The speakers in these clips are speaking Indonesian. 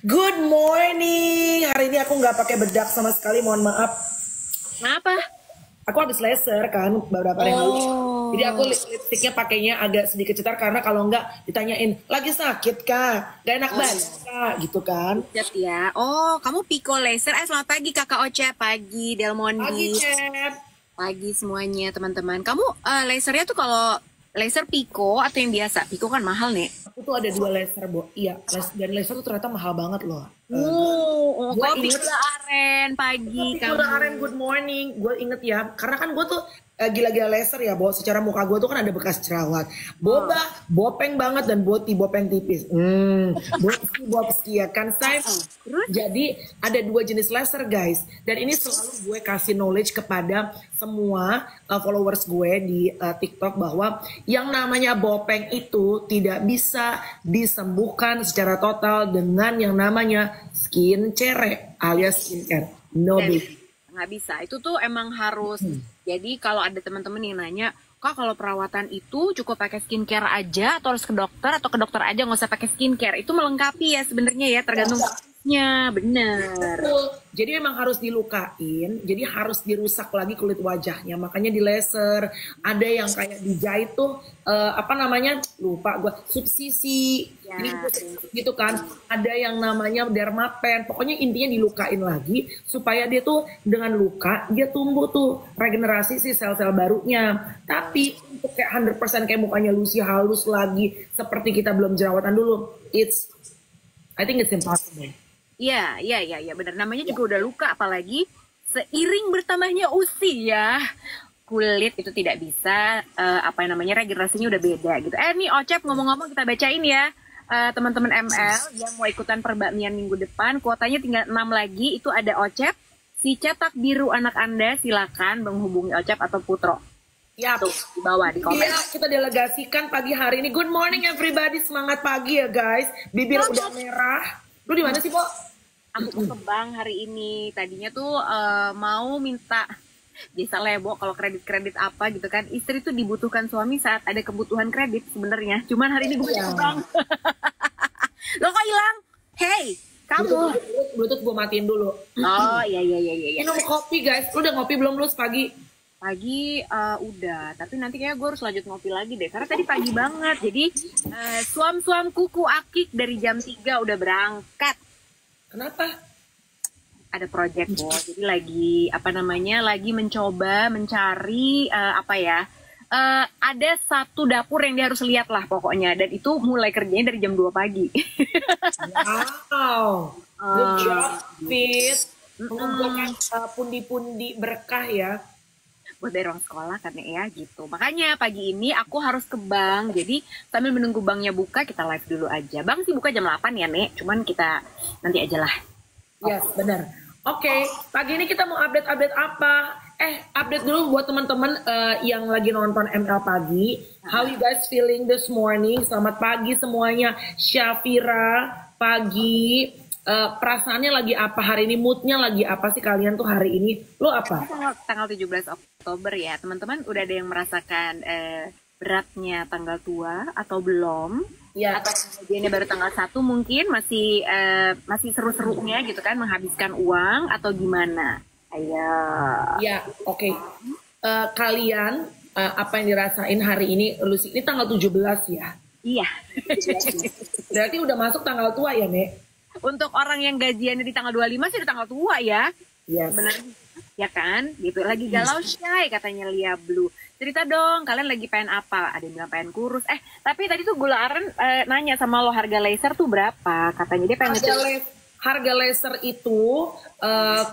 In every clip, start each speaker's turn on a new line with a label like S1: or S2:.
S1: Good morning. Hari ini aku nggak pakai bedak sama sekali, mohon maaf.
S2: Kenapa?
S1: Aku habis laser kan beberapa hari yang lalu. Jadi aku lipstiknya pakainya agak sedikit cetar karena kalau nggak ditanyain lagi sakit kak, gak enak banget kak, gitu kan.
S2: Lihat ya. Oh, kamu Pico Laser. Selamat pagi Kakak Oce, pagi
S1: Pagi
S2: Delmondi,
S1: chat.
S2: pagi semuanya teman-teman. Kamu lasernya tuh kalau laser Pico atau yang biasa? Pico kan mahal nih.
S1: Aku tuh ada dua laser, Bo. Iya, dan laser tuh ternyata mahal banget loh.
S2: Gue
S1: Gue inget
S2: Pico Aren pagi
S1: Tapi
S2: kamu.
S1: Aren, good morning. Gue inget ya, karena kan gue tuh gila-gila laser ya, Bo. Secara muka gue tuh kan ada bekas jerawat. Boba, bopeng banget dan bopeng tipis. Bopski ya kan, say.
S2: Terus?
S1: Jadi ada dua jenis laser, guys. Dan ini selalu gue kasih knowledge kepada semua followers gue di TikTok bahwa yang namanya bopeng itu tidak bisa disembuhkan secara total dengan yang namanya skincare alias skincare. No
S2: Dan
S1: big.
S2: nggak bisa. Itu tuh emang harus. Jadi kalau ada teman-teman yang nanya, Kak kalau perawatan itu cukup pakai skincare aja atau harus ke dokter aja nggak usah pakai skincare. Itu melengkapi ya sebenarnya ya, tergantung kasusnya. Bener.
S1: Betul. Jadi memang harus dilukain, jadi harus dirusak lagi kulit wajahnya. Makanya di laser, ada yang kayak dijahit tuh apa namanya? Lupa gue, subsisi.
S2: Ya.
S1: Ini gitu kan. Ada yang namanya dermapen. Pokoknya intinya dilukain lagi supaya dia tuh dengan luka dia tumbuh tuh regenerasi si sel-sel barunya. Tapi untuk kayak 100% kayak mukanya Lucy halus lagi seperti kita belum jerawatan dulu, I think it's impossible.
S2: Iya, benar. Namanya juga udah luka, apalagi seiring bertambahnya usia, kulit itu tidak bisa apa yang namanya regenerasinya udah beda gitu. Nih Ocep ngomong-ngomong kita bacain ya. Teman-teman ML yang mau ikutan perbakmian minggu depan, kuotanya tinggal 6 lagi. Itu ada Ocep, si cetak biru anak Anda silakan menghubungi Ocep atau Putro.
S1: Ya,
S2: Tuh, di bawah di komen.
S1: iya, kita delegasikan pagi hari ini. Good morning everybody, semangat pagi ya guys. Bibir udah merah. Lu di mana sih, Bo?
S2: Aku mau ke bank hari ini. Tadinya tuh mau minta jasa lebo kalau kredit apa gitu kan. Istri tuh dibutuhkan suami saat ada kebutuhan kredit sebenarnya. Cuman hari ini gue ke bank. Lo kok hilang? Hey, kamu.
S1: Bluetooth gue matiin dulu.
S2: Oh iya.
S1: Minum kopi guys. Lu udah ngopi belum lu pagi?
S2: Pagi udah, tapi nanti kayak gue harus lanjut ngopi lagi deh. Karena tadi pagi banget. Jadi suam-suam kuku akik dari jam 3 udah berangkat.
S1: Kenapa?
S2: Ada project Bo, jadi lagi apa namanya lagi mencoba mencari apa ya ada satu dapur yang dia harus lihat lah pokoknya, dan itu mulai kerjanya dari jam 2 pagi.
S1: Wow, good job Fit. Mengumpulkan pundi-pundi berkah ya.
S2: Buat dari ruang sekolah kan ya gitu. Makanya pagi ini aku harus ke bank, jadi sambil menunggu banknya buka kita live dulu aja. Bank sih buka jam 8 ya Nek, cuman kita nanti aja lah.
S1: Yes, benar. Oke, pagi ini kita mau update apa? Update dulu buat teman-teman yang lagi nonton ML pagi. How you guys feeling this morning? Selamat pagi semuanya. Syafira, pagi. Perasaannya lagi apa hari ini? Moodnya lagi apa sih kalian tuh hari ini? Lo apa?
S2: Tanggal 17 Oktober ya, teman-teman udah ada yang merasakan beratnya tanggal tua atau belum?
S1: Ya.
S2: Atau kejadiannya baru tanggal 1 mungkin masih seru-serunya gitu kan, menghabiskan uang atau gimana? Ayo.
S1: Ya, oke. Kalian apa yang dirasain hari ini? Lucy, ini tanggal 17 ya?
S2: Iya.
S1: Berarti udah masuk tanggal tua ya, Nek?
S2: Untuk orang yang gajiannya di tanggal 25 sih di tanggal tua ya.
S1: Yes.
S2: Benar. Ya kan? Gitu. Lagi galau Syai katanya Lia Blue. Cerita dong, kalian lagi pengen apa? Ada yang bilang pengen kurus. Tapi tadi tuh Gula Aren nanya sama lo harga laser tuh berapa? Katanya dia pengen
S1: harga laser itu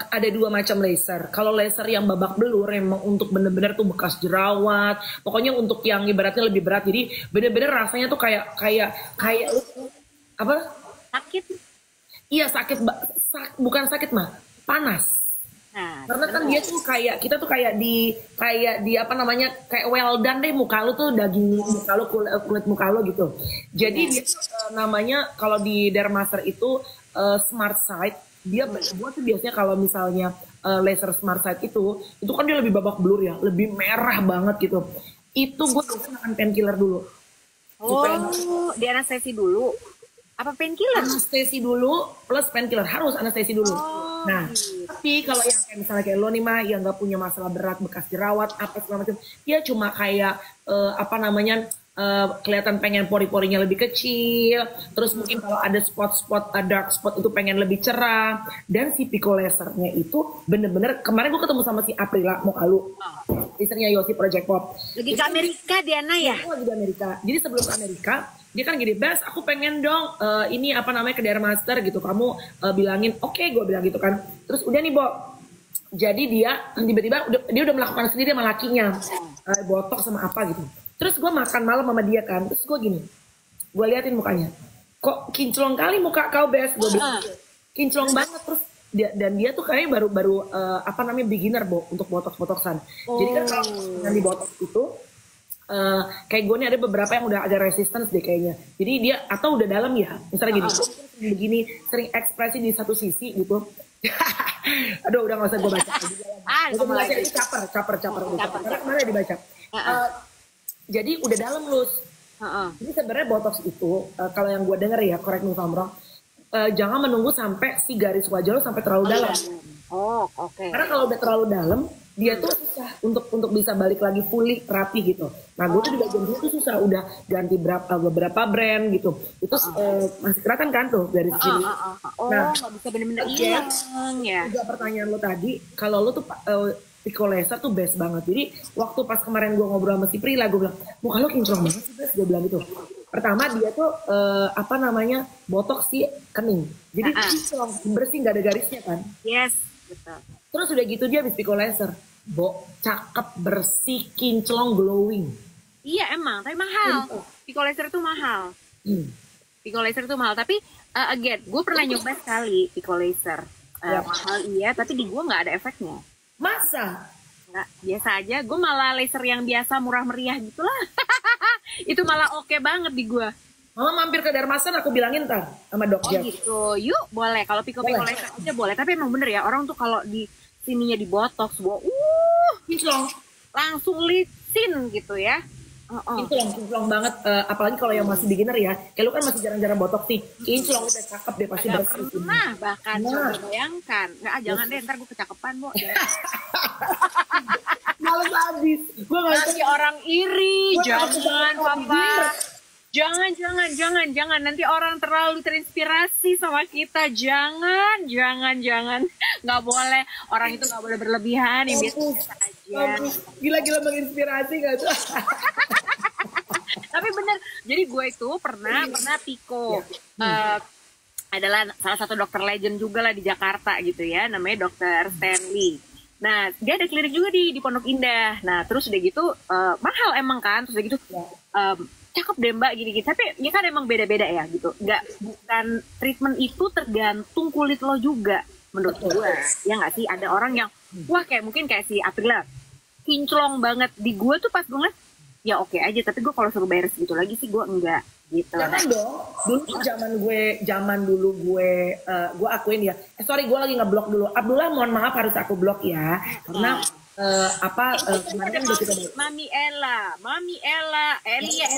S1: ada dua macam laser. Kalau laser yang babak belur emang untuk bener-bener tuh bekas jerawat. Pokoknya untuk yang ibaratnya lebih berat. Jadi bener-bener rasanya tuh kayak apa?
S2: Sakit.
S1: Iya sakit, bukan sakit mah, panas.
S2: Nah,
S1: karena kan dia tuh kita tuh kayak di apa namanya kayak well done deh, muka lu tuh daging muka lu, kulit muka lu gitu. Jadi dia namanya kalau di Dermaster itu Smart Sight. Dia buat tuh biasanya kalau misalnya laser Smart Sight itu kan dia lebih babak belur ya, lebih merah banget gitu. Itu gue makan painkiller dulu.
S2: Oh, di anestesi dulu. Apa painkiller?
S1: Anestesi dulu plus painkiller, harus anestesi dulu.
S2: Oh,
S1: Nah,
S2: gitu.
S1: tapi kalau yang kayak misalnya kayak lo nih mah yang nggak punya masalah berat bekas jerawat apa segala macam, dia cuma kayak apa namanya kelihatan pengen pori-porinya lebih kecil, terus mungkin kalau ada spot-spot dark spot itu pengen lebih cerah, dan si Pico Lasernya itu bener-bener kemarin gue ketemu sama si Aprila Mokalu, istrinya Yosi Project Pop.
S2: Lagi ke Amerika Diana ya?
S1: Aku lagi di Amerika. Jadi sebelum ke Amerika, dia kan gini, Bes, aku pengen dong ini apa namanya ke Dermaster gitu. Kamu bilangin, oke, gue bilang gitu kan. Terus udah nih, Bo. Jadi dia tiba-tiba dia udah melakukan sendiri sama lakinya, botok sama apa gitu. Terus gue makan malam sama dia kan. Terus gue gini, gue liatin mukanya. Kok kinclong kali muka kau, Bes? Gue bilang, kinclong banget. Terus dan dia tuh kayaknya baru apa namanya beginner, Bo, untuk botox-botoksan. Jadi kan kalau di botox itu kayak gue nih ada beberapa yang udah agak resistance deh kayaknya. Jadi dia atau udah dalam ya, misalnya gini, begini sering ekspresi di satu sisi gitu. Aduh, udah nggak usah gue baca. Gue baca itu caper. Karena kemarin dibaca. Jadi udah dalam lus. Jadi sebenarnya botox itu kalau yang gue denger ya, correct me if I'm wrong, jangan menunggu sampai si garis wajah lo sampai terlalu dalam.
S2: Oh, oke.
S1: Karena kalau udah terlalu dalam, dia tuh susah untuk bisa balik lagi fully rapi gitu. Nah, gue tuh di bagian itu tuh susah, udah ganti beberapa brand gitu. Itu masih kelihatan kan tuh dari sini.
S2: Nah, nggak bisa bener-bener hilang ya.
S1: Juga pertanyaan lo tadi, kalau lo tuh Pico Laser tuh best banget. Jadi waktu pas kemarin gue ngobrol sama si Prila, gue bilang, muka lo kinclong banget sih, Bes. Gue bilang gitu. Pertama dia tuh apa namanya botox sih kening. Jadi kinclong bersih, nggak ada garisnya kan.
S2: Yes, betul.
S1: Terus udah gitu dia habis Pico Laser, cakep, bersih, kinclong, glowing.
S2: Iya emang, tapi mahal. Pico Laser itu mahal. Pico Laser itu mahal, tapi again, gue pernah nyoba sekali Pico Laser. Mahal iya, tapi di gue nggak ada efeknya.
S1: Masa?
S2: Nggak, biasa aja. Gue malah laser yang biasa murah meriah gitulah. Itu malah oke banget di gue.
S1: Mama mampir ke Dermaster, aku bilangin ntar sama Dok Jack.
S2: Gitu, yuk boleh. Kalau Pico Laser aja boleh. Tapi emang bener ya, orang tuh kalau di sininya di botox,
S1: kinclong,
S2: langsung licin gitu ya.
S1: Kinclong banget. Apalagi kalau yang masih beginner ya, kayak lu kan masih jarang-jarang botox nih. Kinclong udah cakep deh pasti bersih.
S2: Nah, bahkan coba bayangkan. Nggak, jangan deh, ntar gue kecakepan, Bo.
S1: Males habis.
S2: Nanti orang iri, jangan, Papa. Jangan. Nanti orang terlalu terinspirasi sama kita. Jangan. Nggak boleh. Orang itu nggak boleh berlebihan. Yang biasa aja.
S1: Gila menginspirasi gak tuh?
S2: Tapi bener. Jadi gue itu pernah Pico. Adalah salah satu dokter legend juga lah di Jakarta gitu ya. Namanya Dokter Stanley. Nah, dia ada klinik juga di Pondok Indah. Nah, terus udah gitu mahal emang kan. Terus udah gitu cakep deh Mbak gini-gini. Tapi ya kan emang beda-beda ya gitu. Bukan treatment itu tergantung kulit lo juga menurut gue. Ya nggak sih? Ada orang yang wah kayak mungkin kayak si Aprila kinclong banget. Di gue tuh pas gue ngeliat ya oke aja. Tapi gue kalau suruh bayar segitu lagi sih gue enggak gitu.
S1: Jangan dong. Dulu zaman dulu gue akuin ya. Sorry gue lagi ngeblok dulu. Abdullah mohon maaf harus aku blok ya. Karena kemarin udah kita
S2: Mami Ella, Elia.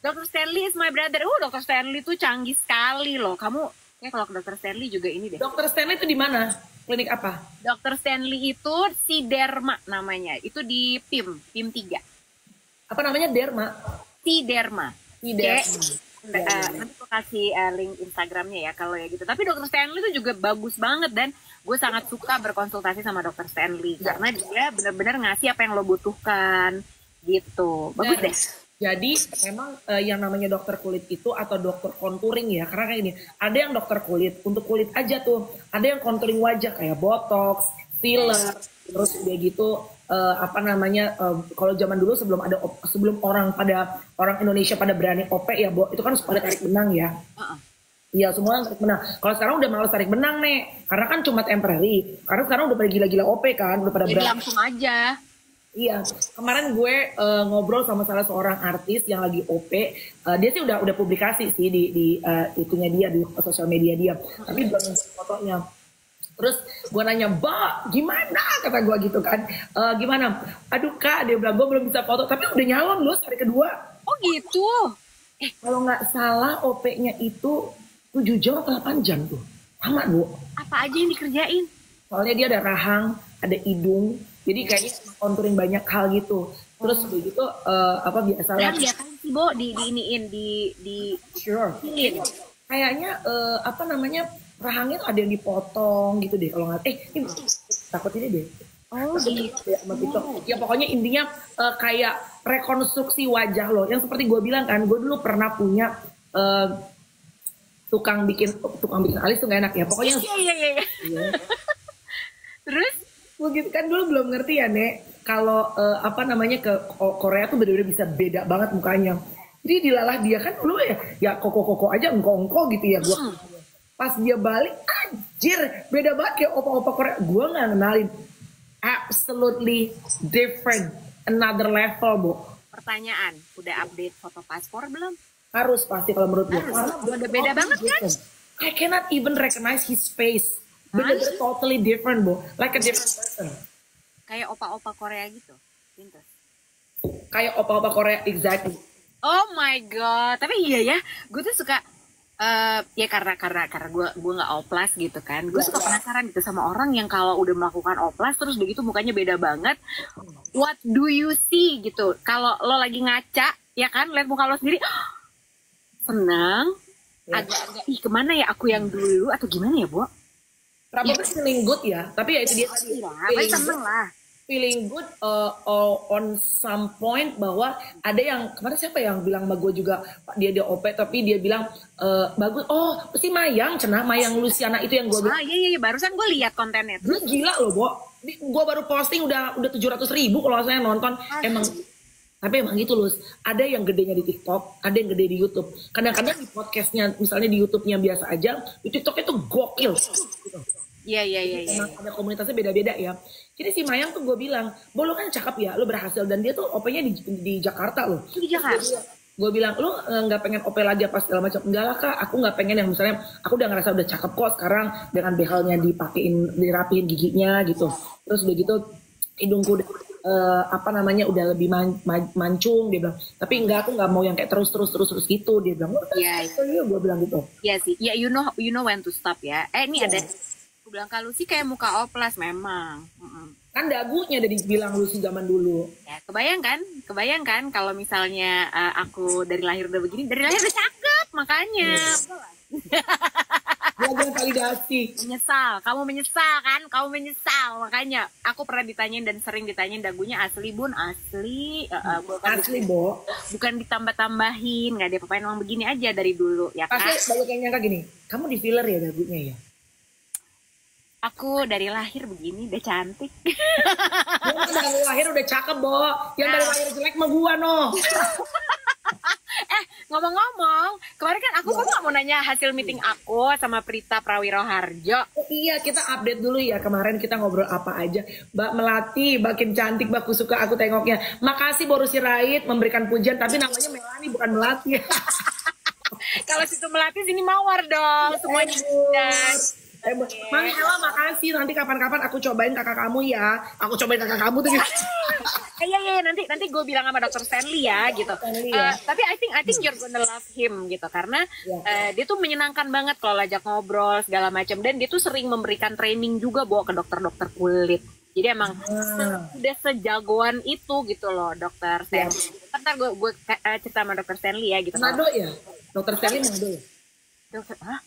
S2: Dr. Stanley is my brother. Dr. Stanley tuh canggih sekali loh. Kamu kayak kalau ke Dr. Stanley juga ini deh.
S1: Dr. Stanley itu di mana? Klinik apa?
S2: Dr. Stanley itu si Derma namanya. Itu di PIM 3.
S1: Apa namanya? Derma.
S2: Si Derma.
S1: Nanti
S2: aku kasih link Instagramnya ya kalau ya gitu. Tapi Dr. Stanley itu juga bagus banget dan gue sangat suka berkonsultasi sama Dr. Stanley karena dia benar-benar ngasih apa yang lo butuhkan gitu. Bagus deh.
S1: Jadi memang yang namanya dokter kulit itu atau dokter contouring ya, karena kayak gini, ada yang dokter kulit untuk kulit aja tuh, ada yang contouring wajah kayak botox, filler, terus udah gitu apa namanya kalau zaman dulu sebelum orang Indonesia pada berani OP ya, itu kan pada tarik benang ya. Iya semua tarik benang. Kalau sekarang udah malas tarik benang nih, karena kan cuma temporary. Karena sekarang udah pada gila-gila OP kan, udah pada
S2: berani. Jadi langsung aja.
S1: Iya, kemarin gue ngobrol sama salah seorang artis yang lagi OP. Dia sih udah publikasi sih di itunya dia di sosial media dia. Tapi belum fotonya. Terus gue nanya, Mbak, gimana? Kata gue gitu kan. Gimana? Aduh Kak, dia bilang gue belum bisa foto. Tapi udah nyalon loh hari kedua.
S2: Oh gitu?
S1: Kalau nggak salah OP-nya itu 7 jam atau 8 jam tuh. Sama, Bu.
S2: Apa aja yang dikerjain?
S1: Soalnya dia ada rahang, ada hidung. Jadi kayaknya contouring banyak hal gitu. Terus begitu apa biasalah.
S2: Rahang diapain sih, Bo? Diiniin, di
S1: Sure.
S2: ini.
S1: Kayaknya apa namanya? Rahangnya tuh ada yang dipotong gitu deh kalau nggak. Ini takut ini deh.
S2: Oh, gitu.
S1: Ya, sama TikTok. Ya pokoknya intinya kayak rekonstruksi wajah lo. Yang seperti gue bilang kan, gue dulu pernah punya tukang bikin alis tuh gak enak ya. Pokoknya
S2: Iya. Terus?
S1: begitu kan dulu belum ngerti ya Nek. Kalau apa namanya ke Korea tuh bener-bener bisa beda banget mukanya. Jadi dilalah dia kan dulu ya koko aja engko gitu ya gue. Pas dia balik anjir beda banget kayak opa-opa Korea. Gue nggak kenalin. Absolutely different, another level, Bu.
S2: Pertanyaan, udah update foto paspor belum?
S1: Harus pasti kalau menurut gue.
S2: Udah beda banget kan?
S1: I cannot even recognize his face. Bener-bener totally different, Bu. Like a different person.
S2: Kayak opa-opa Korea gitu. Pinter.
S1: Kayak opa-opa Korea, exactly.
S2: Oh my god, tapi iya ya, gue tuh suka ya karena gue nggak oplas gitu kan, gue suka penasaran gitu sama orang yang kalau udah melakukan oplas terus begitu mukanya beda banget. What do you see gitu? Kalau lo lagi ngaca, ya kan, lihat muka lo sendiri, senang, agak-agak ih kemana ya aku yang dulu atau gimana ya, Bu?
S1: Probably feeling good ya, tapi ya itu dia tadi.
S2: Feeling seneng lah.
S1: Feeling good on some point bahwa ada yang kemarin siapa yang bilang sama gue juga dia OP tapi dia bilang bagus si Mayang Mayang Luciana itu yang gue bilang
S2: iya barusan gue lihat kontennya
S1: lu gila loh Bo gue baru posting udah 700.000 kalau saya nonton tapi emang gitu Lus ada yang gedenya di TikTok ada yang gede di YouTube kadang-kadang di podcastnya misalnya di YouTube-nya biasa aja di TikTok itu gokil gitu.
S2: Iya.
S1: Emang ada komunitasnya beda-beda ya. Jadi si Mayang tuh gue bilang, Bo lo kan cakep ya, lo berhasil. Dan dia tuh OP-nya di Jakarta loh.
S2: Di Jakarta?
S1: Gue bilang, lo nggak pengen OP lagi apa segala macam. Enggak lah kak, aku nggak pengen yang misalnya, aku udah ngerasa udah cakep kok sekarang. Dengan behalnya dirapiin giginya gitu. Terus udah gitu, hidungku udah, udah lebih mancung. Dia bilang, tapi enggak, aku nggak mau yang kayak terus gitu. Dia bilang,
S2: iya,
S1: gue bilang gitu.
S2: Iya sih, ya you know when to stop ya. Ini ada aku bilang kalau Lucy kayak muka oplas memang.
S1: Kan dagunya udah dibilang Lucy zaman dulu.
S2: Ya, kebayangkan kalau misalnya aku dari lahir udah begini, dari lahir udah cakep makanya.
S1: Belajar validasi.
S2: Kamu menyesal makanya. Aku pernah ditanyain dan sering ditanyain dagunya asli Bun, asli.
S1: Asli Bo.
S2: Bukan ditambah-tambahin, nggak ada apa-apain emang begini aja dari dulu ya kan.
S1: Pasti banyak yang nyangka gini, kamu di filler ya dagunya ya?
S2: Aku dari lahir begini udah cantik.
S1: Gua dari lahir udah cakep, Bo. Yang dari lahir jelek mah gua, no.
S2: Ngomong-ngomong, kemarin kan aku kan mau nanya hasil meeting aku sama Prita Prawiroharjo.
S1: Iya, kita update dulu ya. Kemarin kita ngobrol apa aja. Mbak Melati, makin cantik, Mbak suka aku tengoknya. Makasih Boru Sirait memberikan pujian, tapi namanya Melani bukan Melati.
S2: Kalau situ Melati sini Mawar dong, semuanya.
S1: Mang Ella makasih, nanti kapan-kapan aku cobain kakak kamu ya. Aku cobain kakak kamu tuh.
S2: Iya, nanti gue bilang sama Dr. Stanley ya gitu. Tapi I think you're gonna love him gitu karena dia tuh menyenangkan banget kalau ajak ngobrol segala macam dan dia tuh sering memberikan training juga bawa ke dokter-dokter kulit. Jadi emang udah sejagoan itu gitu loh Dr. Stanley. Ntar gue cerita sama Dr. Stanley ya gitu.
S1: Manado ya? Dr. Stanley Manado ya?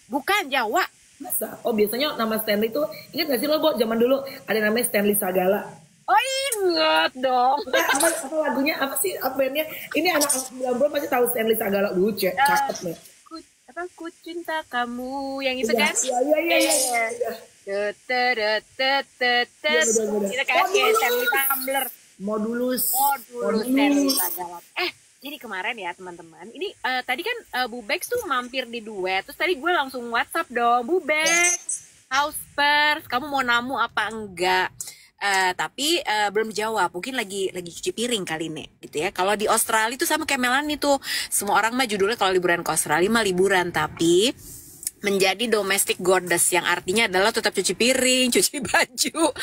S2: Bukan Jawa.
S1: Masa? Oh biasanya nama Stanley tuh ingat gak sih lo Bo zaman dulu ada namanya Stanley Sagala.
S2: Oh ingat dong.
S1: Apa lagunya apa sih apa bandnya? Ini anak-anak 90 pasti tahu Stanley Sagala. Cakep nih.
S2: Ku cinta kamu yang itu kan?
S1: Iya.
S2: Kita kayak Stanley Tumbler.
S1: Modulus
S2: Stanley Sagala. Jadi kemarin ya teman-teman, ini tadi kan Bu Bex tuh mampir di Duet, terus tadi gue langsung WhatsApp dong, Bu Bex, house pers, kamu mau namu apa enggak? Tapi belum jawab, mungkin lagi cuci piring kali nih, gitu ya. Kalau di Australia tuh sama kayak Melanie tuh, semua orang mah judulnya kalau liburan ke Australia mah liburan, tapi menjadi domestic goddess yang artinya adalah tetap cuci piring, cuci baju,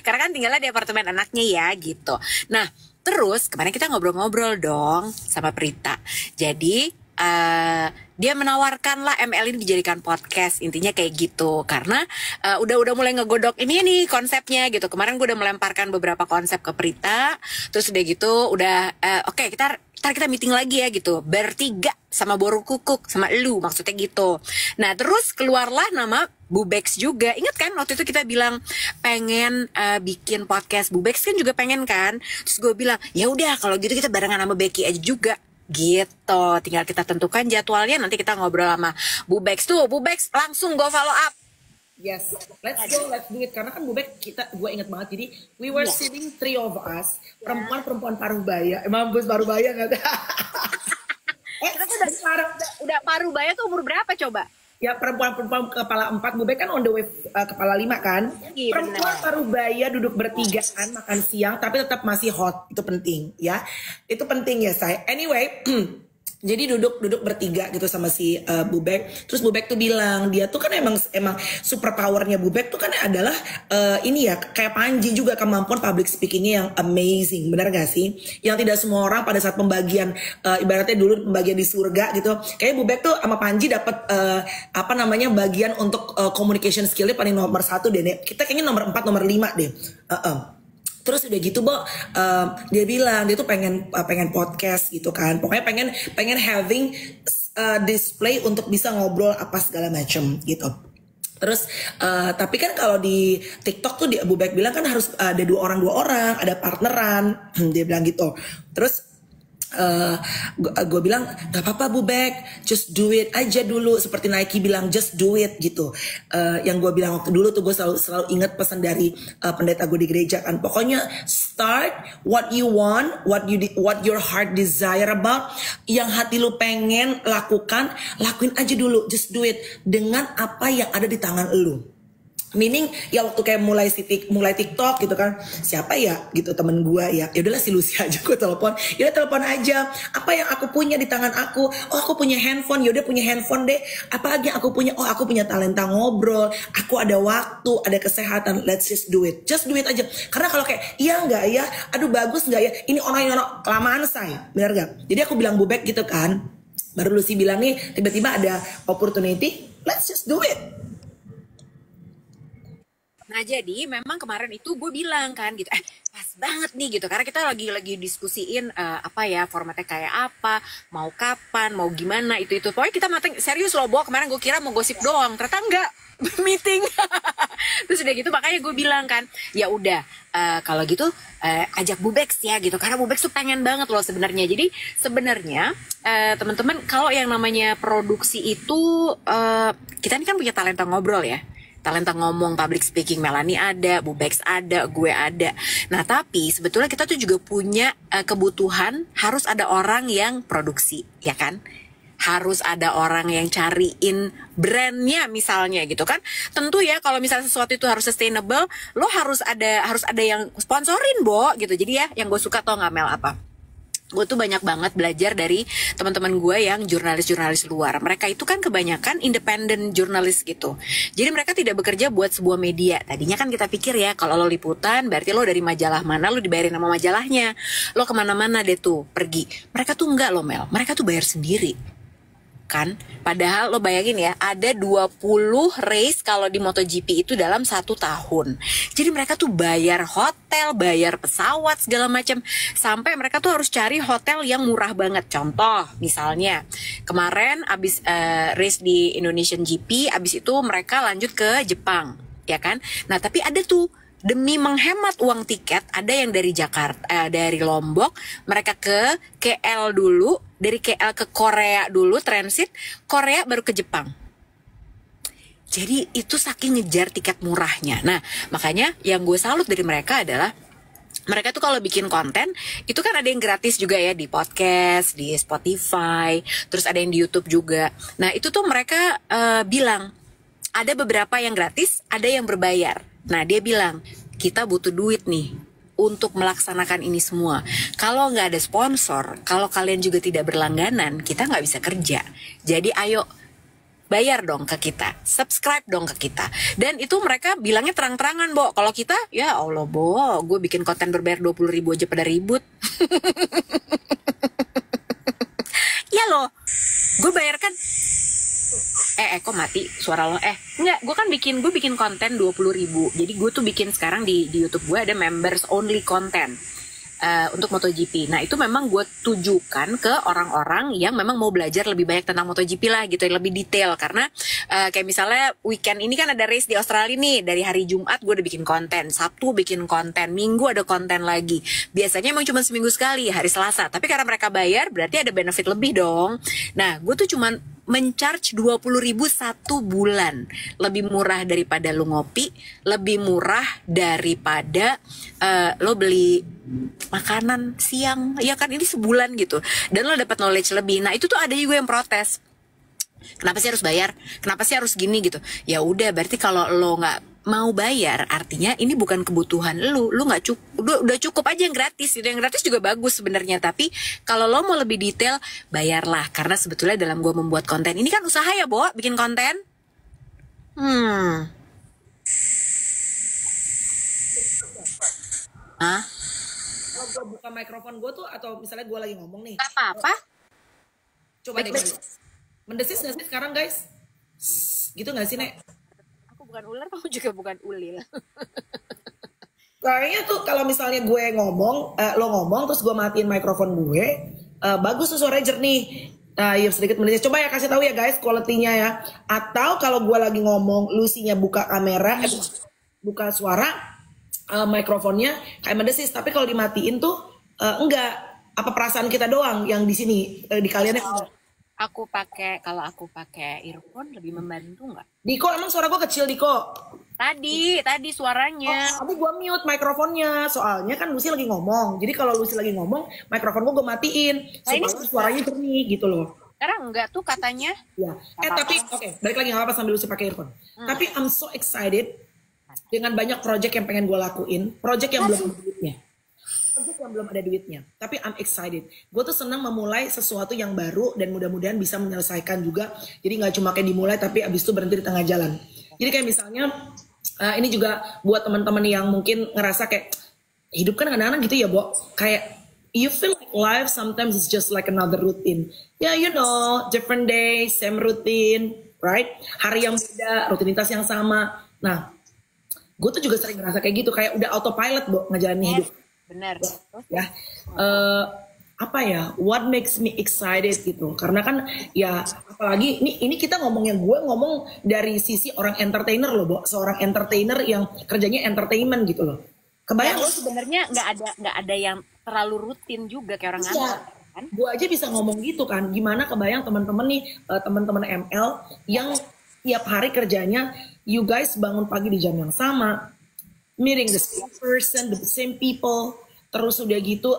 S2: karena kan tinggalnya di apartemen anaknya ya, gitu. Nah. terus kemarin kita ngobrol-ngobrol dong sama Prita. Jadi dia menawarkan lah ML ini dijadikan podcast, intinya kayak gitu. Karena udah mulai ngegodok ini nih konsepnya gitu. Kemarin gue udah melemparkan beberapa konsep ke Prita, terus udah gitu udah oke, kita meeting lagi ya gitu, bertiga sama Boru Kukuk sama elu, maksudnya gitu. Nah terus keluarlah nama Bubex juga. Ingat kan waktu itu kita bilang pengen bikin podcast, Bubex kan juga pengen kan. Terus gue bilang ya udah kalau gitu kita barengan sama Becky aja juga gitu. Tinggal kita tentukan jadwalnya, nanti kita ngobrol sama Bubex tuh. Bubex langsung go follow up.
S1: Yes, let's do it. Karena kan Bubek gue inget banget. Jadi we were sitting three of us, perempuan paruh baya. Emang bos paruh baya nggak ada?
S2: Kita tuh udah paruh baya tuh umur berapa coba?
S1: Ya perempuan kepala 4, Bubek kan on the way kepala 5 kan. Perempuan paruh baya duduk bertigaan makan siang, tapi tetap masih hot. Itu penting ya. Itu penting ya saya. Anyway. Jadi duduk bertiga gitu sama si Bubek. Terus Bubek tuh bilang dia tuh kan emang super powernya Bubek tuh kan adalah ini ya kayak Panji juga, kemampuan public speakingnya yang amazing, benar gak sih? Yang tidak semua orang pada saat pembagian ibaratnya dulu pembagian di surga gitu. Kayaknya Bubek tuh sama Panji dapat bagian untuk communication skillnya paling nomor 1 deh. Kita kayaknya nomor 4 nomor 5 deh. Terus udah gitu dia bilang dia tuh pengen podcast gitu kan. Pokoknya pengen having display untuk bisa ngobrol apa segala macem gitu. Terus tapi kan kalau di TikTok tuh Bubek bilang kan harus ada dua orang, ada partneran. Dia bilang gitu. Terus gue bilang gak apa-apa Bubek, just do it aja dulu, seperti Nike bilang just do it gitu. Yang gue bilang waktu dulu tuh gue selalu ingat pesan dari pendeta gue di gereja kan, pokoknya start what you want, what your heart desire about, yang hati lu pengen lakukan, lakuin aja dulu, just do it dengan apa yang ada di tangan lu. Meaning ya waktu kayak mulai TikTok gitu kan, siapa ya gitu temen gue ya udahlah si Lucy aja gue telepon, ya telepon aja apa yang aku punya di tangan aku. Oh aku punya handphone, yaudah punya handphone deh. Apa lagi yang aku punya? Oh aku punya talenta ngobrol, aku ada waktu, ada kesehatan, let's just do it aja. Karena kalau kayak iya nggak ya, aduh bagus nggak ya, ini orang kelamaan saya, benar gak? Jadi aku bilang Bubek gitu kan, baru Lucy bilang nih tiba-tiba ada opportunity, let's just do it.
S2: Nah jadi memang kemarin itu gue bilang kan gitu, pas banget nih gitu, karena kita lagi diskusiin apa ya formatnya kayak apa, mau kapan, mau gimana itu pokoknya kita mateng serius loh. Kemarin gue kira mau gosip doang, ternyata enggak, meeting. Terus udah gitu makanya gue bilang kan ya udah kalau gitu ajak Bubex ya gitu, karena Bubex tuh pengen banget loh sebenarnya. Jadi sebenarnya teman-teman kalau yang namanya produksi itu kita ini kan punya talenta ngobrol ya, talenta ngomong, public speaking. Melanie ada, Bubex ada, gue ada. Nah tapi sebetulnya kita tuh juga punya kebutuhan harus ada orang yang produksi, ya kan? Harus ada orang yang cariin brandnya misalnya gitu kan. Tentu ya kalau misalnya sesuatu itu harus sustainable, lo harus ada yang sponsorin gitu. Jadi ya yang gue suka tau nggak Mel apa? Gue tuh banyak banget belajar dari teman-teman gue yang jurnalis luar. Mereka itu kan kebanyakan independent jurnalis gitu. Jadi mereka tidak bekerja buat sebuah media. Tadinya kan kita pikir ya kalau lo liputan berarti lo dari majalah mana, lo dibayarin sama majalahnya, lo kemana-mana deh tuh pergi. Mereka tuh enggak loh Mel, mereka tuh bayar sendiri kan. Padahal lo bayangin ya, ada 20 race kalau di MotoGP itu dalam 1 tahun. Jadi mereka tuh bayar hotel, bayar pesawat segala macam, sampai mereka tuh harus cari hotel yang murah banget. Contoh misalnya kemarin abis race di Indonesian GP, abis itu mereka lanjut ke Jepang ya kan. Nah tapi ada tuh demi menghemat uang tiket, ada yang dari Jakarta, dari Lombok, mereka ke KL dulu, dari KL ke Korea dulu, transit, Korea baru ke Jepang. Jadi itu saking ngejar tiket murahnya. Nah makanya yang gue salut dari mereka adalah mereka tuh kalau bikin konten itu kan ada yang gratis juga ya, di podcast, di Spotify, terus ada yang di YouTube juga. Nah itu tuh mereka bilang ada beberapa yang gratis, ada yang berbayar. Nah dia bilang kita butuh duit nih untuk melaksanakan ini semua. Kalau nggak ada sponsor, kalau kalian juga tidak berlangganan, kita nggak bisa kerja. Jadi ayo
S3: bayar dong ke kita, subscribe dong ke kita. Dan itu mereka bilangnya terang-terangan, Bo. Kalau kita, ya Allah, Bo, gue bikin konten berbayar 20.000 aja pada ribut. Ya loh, gue bayar kan. Kok mati suara lo? Enggak, gue bikin konten 20.000. Jadi gue tuh bikin sekarang di YouTube gue ada members only content. Untuk MotoGP. Nah itu memang gue tujukan ke orang-orang yang memang mau belajar lebih banyak tentang MotoGP lah gitu, lebih detail. Karena kayak misalnya weekend ini kan ada race di Australia nih. Dari hari Jumat gue udah bikin konten, Sabtu bikin konten, Minggu ada konten lagi. Biasanya emang cuma seminggu sekali, hari Selasa. Tapi karena mereka bayar berarti ada benefit lebih dong. Nah gue tuh cuman mencharge 20.000 satu bulan. Lebih murah daripada lo ngopi, lebih murah daripada lo beli makanan siang, ya kan, ini sebulan gitu. Dan lo dapat knowledge lebih. Nah itu tuh ada juga yang protes. Kenapa sih harus bayar? Kenapa sih harus gini gitu? Ya udah, berarti kalau lo nggak mau bayar, artinya ini bukan kebutuhan lo nggak cukup, udah cukup aja yang gratis. Yang gratis juga bagus sebenarnya, tapi kalau lo mau lebih detail, bayarlah. Karena sebetulnya dalam gue membuat konten ini kan usaha ya, Bo, bikin konten.
S1: Kalau gue buka mikrofon gue tuh, atau misalnya gue lagi ngomong nih,
S3: Gak apa-apa.
S1: coba deh, mendesis nggak sih sekarang guys? Gitu nggak sih, Nek?
S3: Aku bukan ular, kamu juga bukan ulil.
S1: Kayaknya tuh kalau misalnya gue ngomong, lo ngomong terus gue matiin mikrofon gue, bagus tuh suaranya jernih. Yuk sedikit mendesis. Coba ya kasih tahu ya guys quality-nya ya. Atau kalau gue lagi ngomong, Lucy-nya buka kamera, buka suara, mikrofonnya kayak mendesis. Tapi kalau dimatiin tuh enggak. Apa perasaan kita doang yang di sini, di kaliannya enggak?
S3: Kalau aku pakai earphone lebih membantu nggak?
S1: Diko, emang suara gue kecil, Diko?
S3: Tadi suaranya.
S1: Tapi gue mute mikrofonnya, soalnya kan Lucy lagi ngomong. Jadi kalau Lucy lagi ngomong, mikrofon gue matiin supaya suaranya jernih gitu loh.
S3: Sekarang enggak tuh katanya.
S1: Ya. Tapi oke, balik lagi nggak apa-apa sambil Lucy pakai earphone. Tapi I'm so excited dengan banyak project yang pengen gue lakuin, project yang belum ada duitnya. Project yang belum ada duitnya, tapi I'm excited. Gue tuh senang memulai sesuatu yang baru dan mudah-mudahan bisa menyelesaikan juga. Jadi nggak cuma kayak dimulai tapi abis itu berhenti di tengah jalan. Jadi kayak misalnya ini juga buat teman-teman yang mungkin ngerasa kayak hidup kan kadang-kadang gitu ya, Bo. Kayak you feel like life sometimes is just like another routine. Ya, you know, different day, same routine, right? Hari yang beda, rutinitas yang sama. Nah, gue tuh juga sering ngerasa kayak gitu, kayak udah autopilot, Bo, ngejalanin hidup.
S3: Benar.
S1: Ya, apa ya? What makes me excited gitu? Karena kan ya, apalagi ini kita ngomongnya, gue ngomong dari sisi orang entertainer loh, Bo. Seorang entertainer yang kerjanya entertainment gitu loh. Kebayang
S3: lo sebenarnya nggak ada yang terlalu rutin juga kayak orang ngantor. Kan?
S1: Gue aja bisa ngomong gitu kan. Gimana kebayang teman-teman nih, teman-teman ML yang tiap hari kerjanya, you guys bangun pagi di jam yang sama, meeting the same person, the same people, terus udah gitu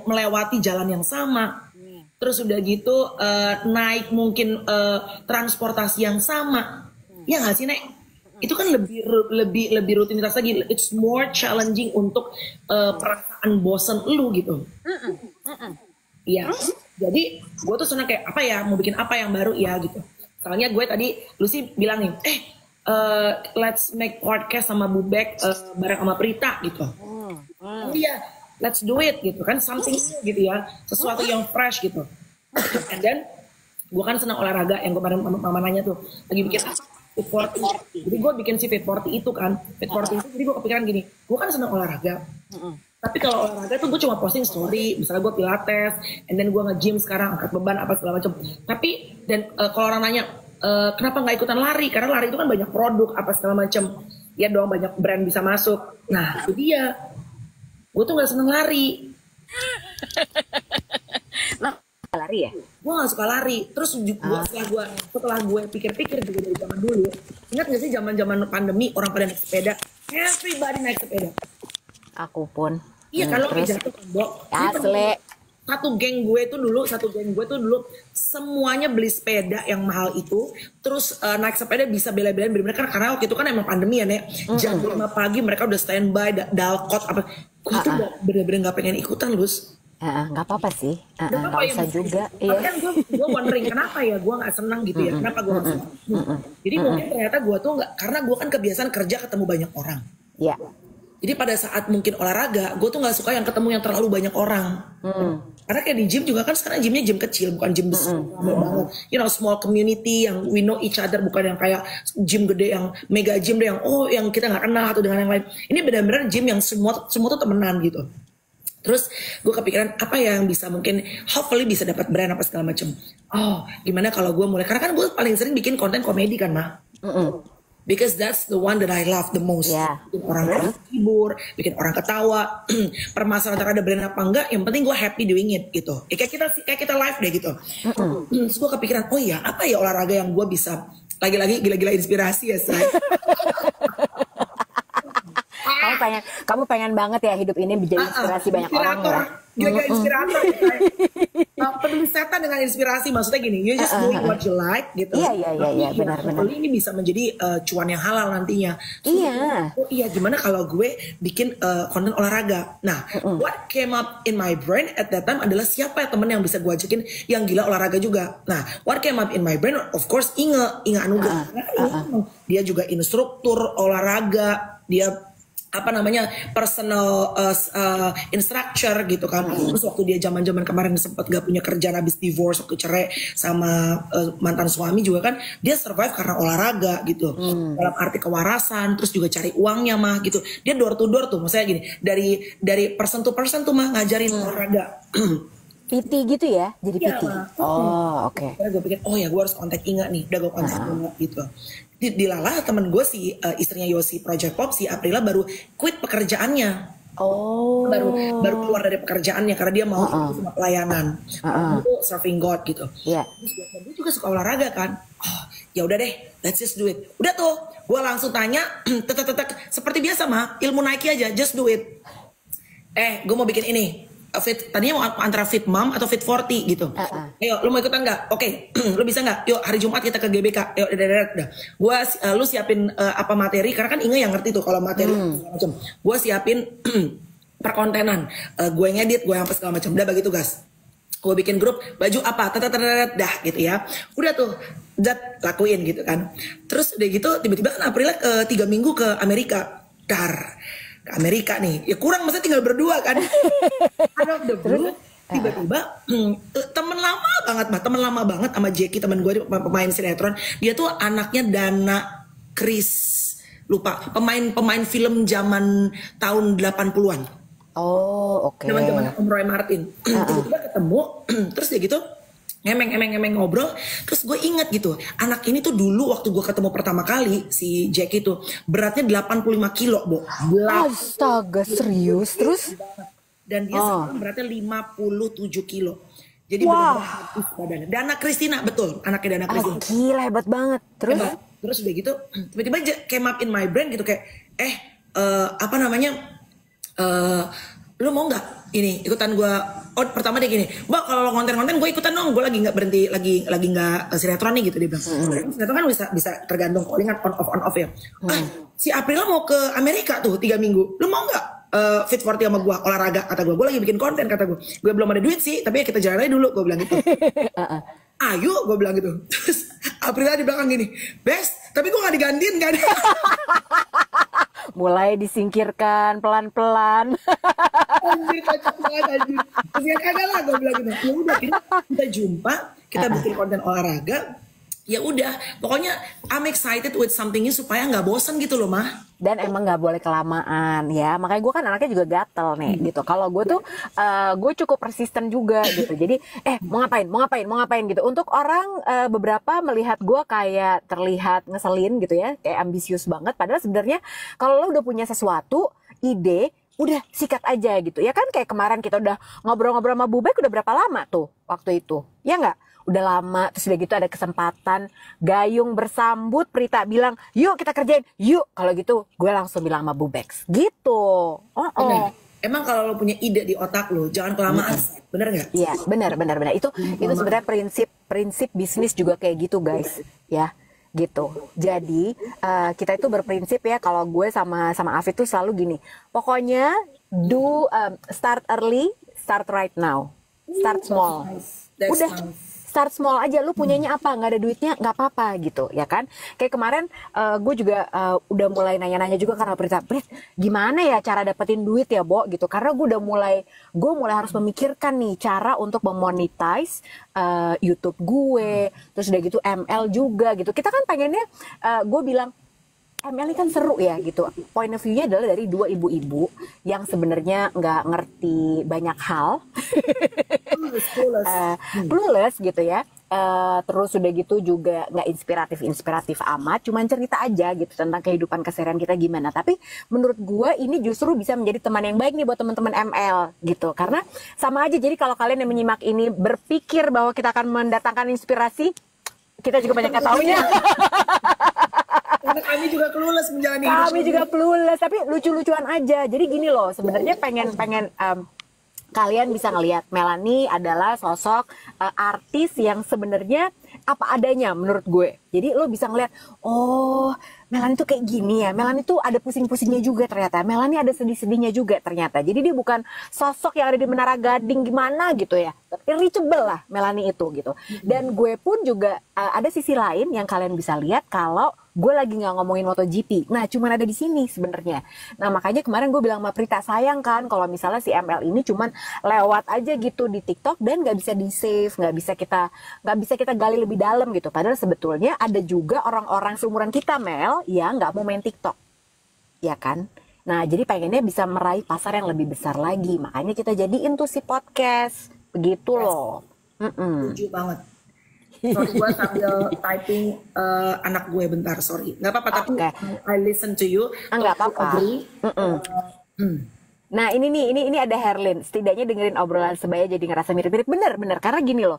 S1: melewati jalan yang sama, terus udah gitu naik mungkin transportasi yang sama, ya nggak sih, Nek? Itu kan lebih rutinitas lagi. It's more challenging untuk perasaan bosen lu gitu. Iya. Jadi gue tuh senang kayak apa ya, mau bikin apa yang baru ya gitu. Soalnya gue tadi Lucy bilang nih, let's make podcast sama Bubek bareng sama Prita gitu. Iya, let's do it gitu kan, something new gitu ya, sesuatu yang fresh gitu. And then gue kan senang olahraga, yang kemarin mama nanya tuh lagi bikin Fit 40. Jadi gue bikin si Fit 40 itu kan, Fit 40 itu, jadi gue kepikiran gini, gue kan senang olahraga. Tapi kalau olahraga tuh gue cuma posting story, misalnya gue pilates, and then gue nge-gym sekarang, angkat beban apa segala macam. Tapi dan kalau orang nanya kenapa nggak ikutan lari? Karena lari itu kan banyak produk apa segala macam. Ya dong, banyak brand bisa masuk. Nah itu dia. Gue tuh nggak seneng lari.
S3: Lari ya?
S1: Gue gak suka lari. Terus setelah gue pikir-pikir juga dari zaman dulu. Ingat gak sih zaman pandemi orang pada naik sepeda? Everybody naik sepeda.
S3: Aku pun.
S1: Iya kan, lo jatuh kan, Bo.
S3: Asli.
S1: Satu geng gue tuh dulu semuanya beli sepeda yang mahal itu, terus naik sepeda bisa bela-belain bener-bener karena waktu itu kan emang pandemi ya, Nek. Jam 5 pagi mereka udah standby, dalkot apa. Gue tuh bener-bener gak pengen ikutan, Lus.
S3: Nggak apa-apa sih.
S1: Nggak
S3: Nggak
S1: apa-apa ya,
S3: usah
S1: Mas.
S3: juga.
S1: Tapi
S3: Iya.
S1: kan gue wondering kenapa ya gue nggak senang gitu ya, kenapa gue nggak senang. Jadi mungkin ternyata gue tuh nggak, karena gue kan kebiasaan kerja ketemu banyak orang.
S3: Iya.
S1: Jadi pada saat mungkin olahraga, gue tuh nggak suka yang ketemu yang terlalu banyak orang. Karena kayak di gym juga kan sekarang gymnya gym kecil, bukan gym besar banget. You know, small community yang we know each other, bukan yang kayak gym gede yang mega gym deh yang yang kita nggak kenal satu dengan yang lain. Ini benar-benar gym yang semua tuh temenan gitu. Terus gue kepikiran apa ya yang bisa mungkin hopefully bisa dapat brand apa segala macem. Oh, gimana kalau gue mulai, karena kan gue paling sering bikin konten komedi kan, mah. Because that's the one that I love the most.
S3: Yeah.
S1: Bikin orang terhibur, bikin orang ketawa. Permasalahan antara ada brand apa enggak, yang penting gue happy doing it gitu. Kayak kita live deh gitu. Terus gue kepikiran, oh iya, apa ya olahraga yang gue bisa, lagi-lagi gila-gila inspirasi ya, say.
S3: Kamu pengen banget ya hidup ini menjadi inspirasi banyak orang ya.
S1: Gila-gila inspirator ya, say. Peduli setan dengan inspirasi, maksudnya gini, you just doing what you like gitu.
S3: Iya, benar-benar.
S1: Ini bisa menjadi cuan yang halal nantinya.
S3: Iya.
S1: Oh iya, gimana kalau gue bikin konten olahraga? Nah, what came up in my brain at that time adalah siapa ya temen yang bisa gue ajakin yang gila olahraga juga. Nah, what came up in my brain, of course, Inge Anugrah. Dia juga instruktur olahraga, dia personal instructor gitu kan. Terus waktu dia zaman kemarin sempat gak punya kerjaan habis divorce, waktu cerai sama mantan suami juga kan, dia survive karena olahraga gitu. Dalam arti kewarasan, terus juga cari uangnya mah gitu. Dia door to door tuh, maksudnya gini, dari person to person tuh mah ngajarin olahraga.
S3: PT gitu ya, jadi PT. Oh, oke.
S1: Karena gue pikir, oh ya gue harus kontak Inga nih, udah gue kontak Inga gitu. Dilalah temen gue si istrinya Yosi Project Pop, si Aprila baru quit pekerjaannya.
S3: Oh.
S1: Baru keluar dari pekerjaannya karena dia mau sama pelayanan. Itu serving God gitu.
S3: Iya.
S1: Terus gue juga suka olahraga kan. Oh, ya udah deh, let's just do it. Udah tuh, gue langsung tanya, seperti biasa mah, ilmu Nike aja, just do it. Gue mau bikin ini. Tadinya mau antara fit mom atau fit 40 gitu. Ayo, lu mau ikutan nggak? Oke, lu bisa nggak? Yuk hari Jumat kita ke GBK. Yuk, udah. Lu siapin apa materi? Karena kan Inge yang ngerti tuh kalau materi macam. Gue siapin perkontenan. Gue ngedit, gue yang segala macam. Udah bagi tugas. Gue bikin grup baju apa? Dah gitu ya. Udah tuh, lakuin gitu kan. Terus udah gitu tiba-tiba kan April 3 minggu ke Amerika. Ke Amerika nih, ya kurang, masa tinggal berdua kan. Out of the blue, tiba-tiba temen lama banget sama Jackie, temen gue pemain sinetron. Dia tuh anaknya Dana Chris, lupa, pemain film zaman tahun 80-an.
S3: Oh, oke.
S1: Zaman Om Roy Martin. Tiba-tiba ketemu, terus dia gitu ngemeng ngobrol. Terus gue ingat gitu, anak ini tuh dulu waktu gue ketemu pertama kali si Jack itu beratnya 85 kilo, Bo.
S3: Astaga, serius? Terus?
S1: Dan dia sekarang beratnya 57 kilo. Jadi benar-benar badannya. Dana Christina, betul, anaknya Dana Christina.
S3: Gila, hebat banget. Terus?
S1: Terus udah gitu tiba-tiba came up in my brain gitu kayak lu mau nggak ini ikutan gue? Oh, pertama dia gini, Mbak, kalau lo konten gue ikutan dong, gue lagi nggak berhenti, lagi nggak sinetron nih gitu, dia bilang. Sinetron kan bisa tergantung calling on off ya. Si April mau ke Amerika tuh 3 minggu, lu mau nggak fit 40 sama gue olahraga? Kata gue lagi bikin konten, kata gue belum ada duit sih, tapi ya kita jalan aja dulu, gue bilang gitu. Ayo, gue bilang gitu. Terus April di belakang gini, best, tapi gue nggak digantiin kan.
S3: Mulai disingkirkan pelan-pelan.
S1: Anjir, kacau banget anjir. Terus ya kagak lah, gue bilang gitu. Ya udah, kita jumpa, kita bikin konten olahraga. Ya udah, pokoknya I'm excited with something ini supaya nggak bosan gitu loh, Mah.
S3: Dan emang nggak boleh kelamaan ya. Makanya gue kan anaknya juga gatel nih gitu. Kalau gue tuh gue cukup persisten juga gitu. Jadi mau ngapain gitu. Untuk orang beberapa melihat gue kayak terlihat ngeselin gitu ya, kayak ambisius banget. Padahal sebenarnya kalau lo udah punya sesuatu, ide, udah sikat aja gitu. Ya kan kayak kemarin kita udah ngobrol-ngobrol sama Bubek udah berapa lama tuh waktu itu. Ya nggak? Udah lama, terus udah gitu ada kesempatan gayung bersambut, Prita bilang yuk kita kerjain, yuk. Kalau gitu gue langsung bilang sama Bubex gitu.
S1: Emang kalau lo punya ide di otak lo, jangan kelamaan, bener nggak?
S3: Iya, benar. Itu sebenarnya prinsip bisnis juga kayak gitu guys, ya gitu. Jadi kita itu berprinsip ya, kalau gue sama Afid tuh selalu gini, pokoknya start early, start right now. Start small.
S1: That's
S3: Udah.
S1: nice.
S3: Start small aja, lu punyanya apa, nggak ada duitnya nggak apa-apa gitu ya kan. Kayak kemarin gue juga udah mulai nanya-nanya juga karena Prita, gimana ya cara dapetin duit ya Bo gitu, karena gue mulai harus memikirkan nih cara untuk memonetize YouTube gue, terus udah gitu ML juga gitu. Kita kan pengennya, gue bilang ML ini kan seru ya gitu. Point of view-nya adalah dari dua ibu-ibu yang sebenarnya nggak ngerti banyak hal. Clueless gitu ya. Terus udah gitu juga nggak inspiratif amat, cuman cerita aja gitu tentang kehidupan keseharian kita gimana. Tapi menurut gue ini justru bisa menjadi teman yang baik nih buat teman-teman ML gitu, karena sama aja. Jadi kalau kalian yang menyimak ini berpikir bahwa kita akan mendatangkan inspirasi, kita juga banyak yang taunya.
S1: Karena kami juga clueless menjalani hidup.
S3: Kami juga clueless, tapi lucu-lucuan aja. Jadi gini loh, sebenarnya pengen kalian bisa ngelihat Melanie adalah sosok artis yang sebenarnya apa adanya menurut gue. Jadi lo bisa ngelihat, oh Melanie tuh kayak gini ya, Melanie tuh ada pusing-pusingnya juga ternyata, Melanie ada sedih-sedihnya juga ternyata. Jadi dia bukan sosok yang ada di Menara Gading gimana gitu ya, reachable lah Melanie itu gitu. Dan gue pun juga ada sisi lain yang kalian bisa lihat kalau gue lagi nggak ngomongin MotoGP. Nah, cuman ada di sini sebenarnya. Nah, makanya kemarin gue bilang sama Prita, sayang kan kalau misalnya si ML ini cuman lewat aja gitu di TikTok dan nggak bisa di save, nggak bisa kita gali lebih dalam gitu. Padahal sebetulnya ada juga orang-orang seumuran kita, Mel, yang nggak mau main TikTok, ya kan? Nah, jadi pengennya bisa meraih pasar yang lebih besar lagi. Makanya kita jadiin tuh si podcast, begitu loh.
S1: Setuju banget. Sorry, gue sambil typing anak gue bentar, sorry. Nggak apa-apa, tapi I listen to you.
S3: Nggak apa-apa. Nah ini ada Herlin, setidaknya dengerin obrolan sebaya jadi ngerasa mirip-mirip. Bener, karena gini loh,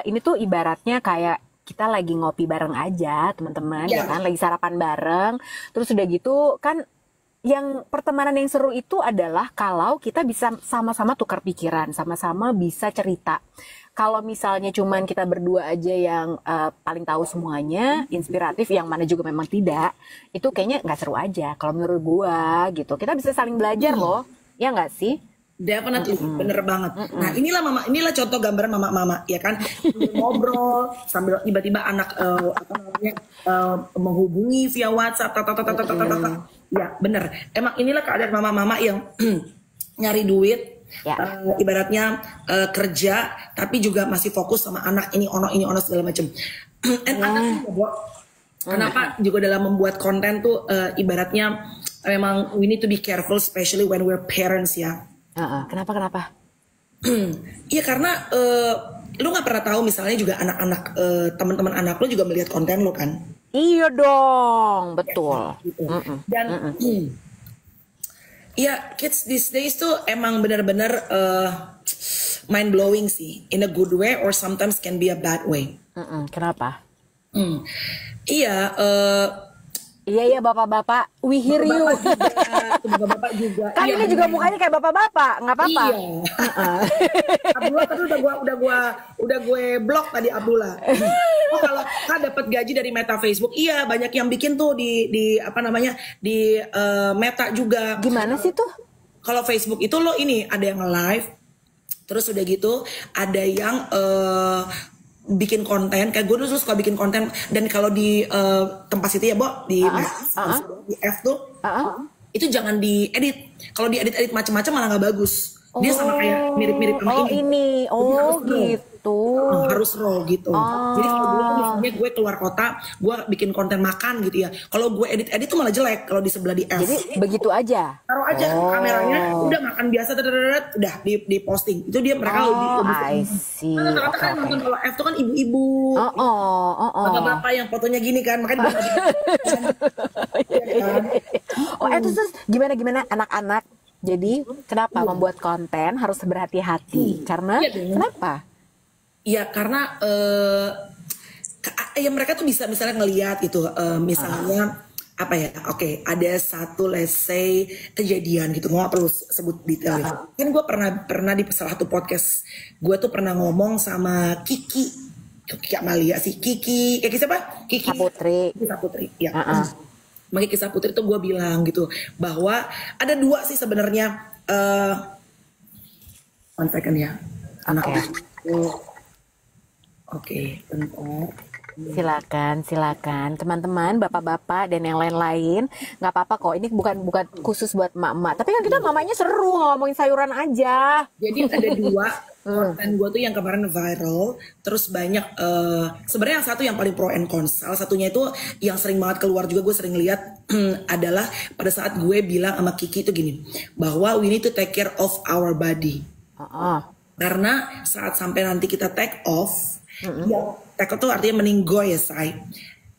S3: ini tuh ibaratnya kayak kita lagi ngopi bareng aja teman-teman, ya kan, lagi sarapan bareng. Terus udah gitu kan, yang pertemanan yang seru itu adalah kalau kita bisa sama-sama tukar pikiran, sama-sama bisa cerita. Kalau misalnya cuman kita berdua aja yang paling tahu semuanya, inspiratif, yang mana juga memang tidak, itu kayaknya nggak seru aja. Kalau menurut gua gitu, kita bisa saling belajar loh, ya nggak sih?
S1: Definitely, bener banget. Nah, inilah contoh gambaran mama-mama, ya kan? Ngobrol sambil tiba-tiba anak menghubungi via WhatsApp, ya bener. Emang inilah keadaan mama-mama yang nyari duit. Ya. Ibaratnya kerja tapi juga masih fokus sama anak, ini ono segala macam. Anak juga, kenapa juga dalam membuat konten tuh ibaratnya memang we need to be careful, especially when we're parents ya.
S3: Kenapa?
S1: Iya karena lu nggak pernah tahu misalnya juga anak-anak teman-teman anak lu juga melihat konten lu kan.
S3: Iya dong, betul.
S1: Ya, gitu. Dan ya, kids these days tuh emang benar-benar mind blowing sih, in a good way or sometimes can be a bad way.
S3: Kenapa?
S1: Iya,
S3: iya bapak-bapak, we hear you.
S1: Bapak-bapak juga.
S3: Kan ini juga mukanya kayak bapak-bapak, nggak apa-apa.
S1: Iya. Abdullah tadi udah gue blok tadi Abdullah. Oh, kalau kan dapat gaji dari Meta Facebook, iya banyak yang bikin tuh di apa namanya di Meta juga.
S3: Gimana sih tuh?
S1: Kalau Facebook itu lo ini ada yang live, terus udah gitu ada yang bikin konten, kayak gue dulu suka bikin konten, dan kalau di tempat situ ya Bo, di F tuh itu jangan diedit. Kalau diedit macam-macam malah nggak bagus. Dia sama kayak mirip-mirip sama ini.
S3: Gitu.
S1: Harus raw gitu. Jadi kalau dulu tuh misalnya gue keluar kota, gue bikin konten makan gitu ya. Kalau gue edit tuh malah jelek kalau di sebelah di F.
S3: Jadi begitu aja.
S1: Taruh aja kameranya, udah makan biasa, udah di posting. Itu dia mereka lebih.
S3: I see.
S1: Rata-rata kan nonton kalau F tuh kan ibu-ibu. Bapak-bapak yang fotonya gini kan, makanya
S3: terus gimana anak-anak? Jadi kenapa membuat konten harus berhati-hati? Karena kenapa?
S1: Ya karena ya mereka tuh bisa misalnya ngelihat itu misalnya apa ya? Oke, ada satu let's say kejadian gitu, nggak perlu sebut detail. Kan gue pernah di salah satu podcast gue tuh pernah ngomong sama Kiki Amalia sih, Kiki siapa? Kiki Saputri. Ya. Makanya Kisah Putri tuh gue bilang gitu bahwa ada dua sih sebenarnya One second ya. Anak
S3: Oke.
S1: Oke, bentar.
S3: Silakan teman-teman, bapak-bapak dan yang lain-lain, nggak apa-apa kok. Ini bukan khusus buat emak-emak. Tapi kan kita mamanya seru ngomongin sayuran aja.
S1: Jadi ada dua konten gue tuh yang kemarin viral, terus banyak sebenarnya yang satu yang paling pro and cons. Salah satunya itu yang sering banget keluar juga gue sering lihat adalah pada saat gue bilang sama Kiki itu gini, bahwa we need to take care of our body. Karena saat sampai nanti kita take off, ya, take off tuh artinya meninggoy ya say.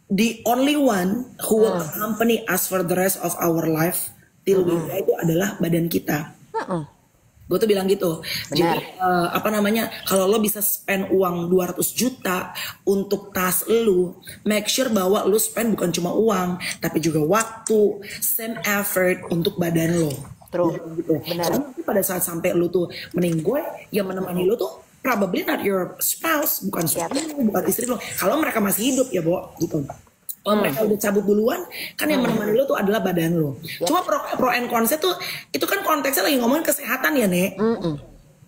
S1: The only one who will accompany us for the rest of our life till we die itu adalah badan kita. Gue tuh bilang gitu. Jadi apa namanya, kalau lo bisa spend uang 200 juta untuk tas lu, make sure bahwa lu spend bukan cuma uang, tapi juga waktu, same effort untuk badan lo.
S3: True.
S1: Gitu.
S3: Benar.
S1: Karena nanti pada saat sampai lu tuh meninggoy, yang menemani lu tuh probably not your spouse, bukan suami lu, bukan istri lu. Kalau mereka masih hidup ya, Bo, gitu. Kalau mereka udah cabut duluan, kan yang menemani lu tuh adalah badan lu. Cuma pro and cons tuh, itu kan konteksnya lagi ngomongin kesehatan ya, Nek.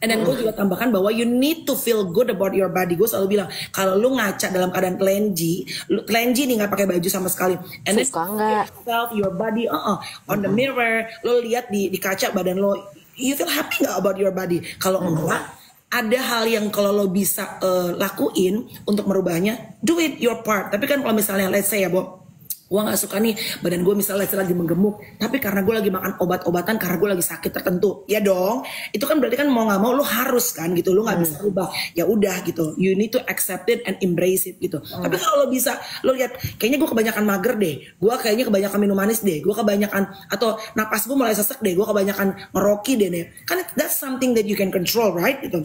S1: And then gue juga tambahkan bahwa you need to feel good about your body. Gue selalu bilang, kalau lu ngaca dalam keadaan telanjang nih nggak pakai baju sama sekali. And then
S3: Suka nggak?
S1: yourself, your body, on the mirror, lo lihat di kaca badan lo, you feel happy nggak about your body? Kalau enggak, ada hal yang kalau lo bisa lakuin untuk merubahnya, do it your part. Tapi kan kalau misalnya let's say ya, Bo, gue gak suka nih badan gue misalnya lagi menggemuk, tapi karena gue lagi makan obat-obatan karena gue lagi sakit tertentu, ya dong, itu kan berarti kan mau gak mau lo harus kan gitu, lo gak bisa rubah, ya udah gitu, you need to accept it and embrace it gitu. Tapi kalau lo bisa, lo lihat kayaknya gue kebanyakan mager deh, gue kayaknya kebanyakan minum manis deh, gue kebanyakan, atau napas gue mulai sesek deh, gue kebanyakan ngeroki deh, kan that's something that you can control, right gitu.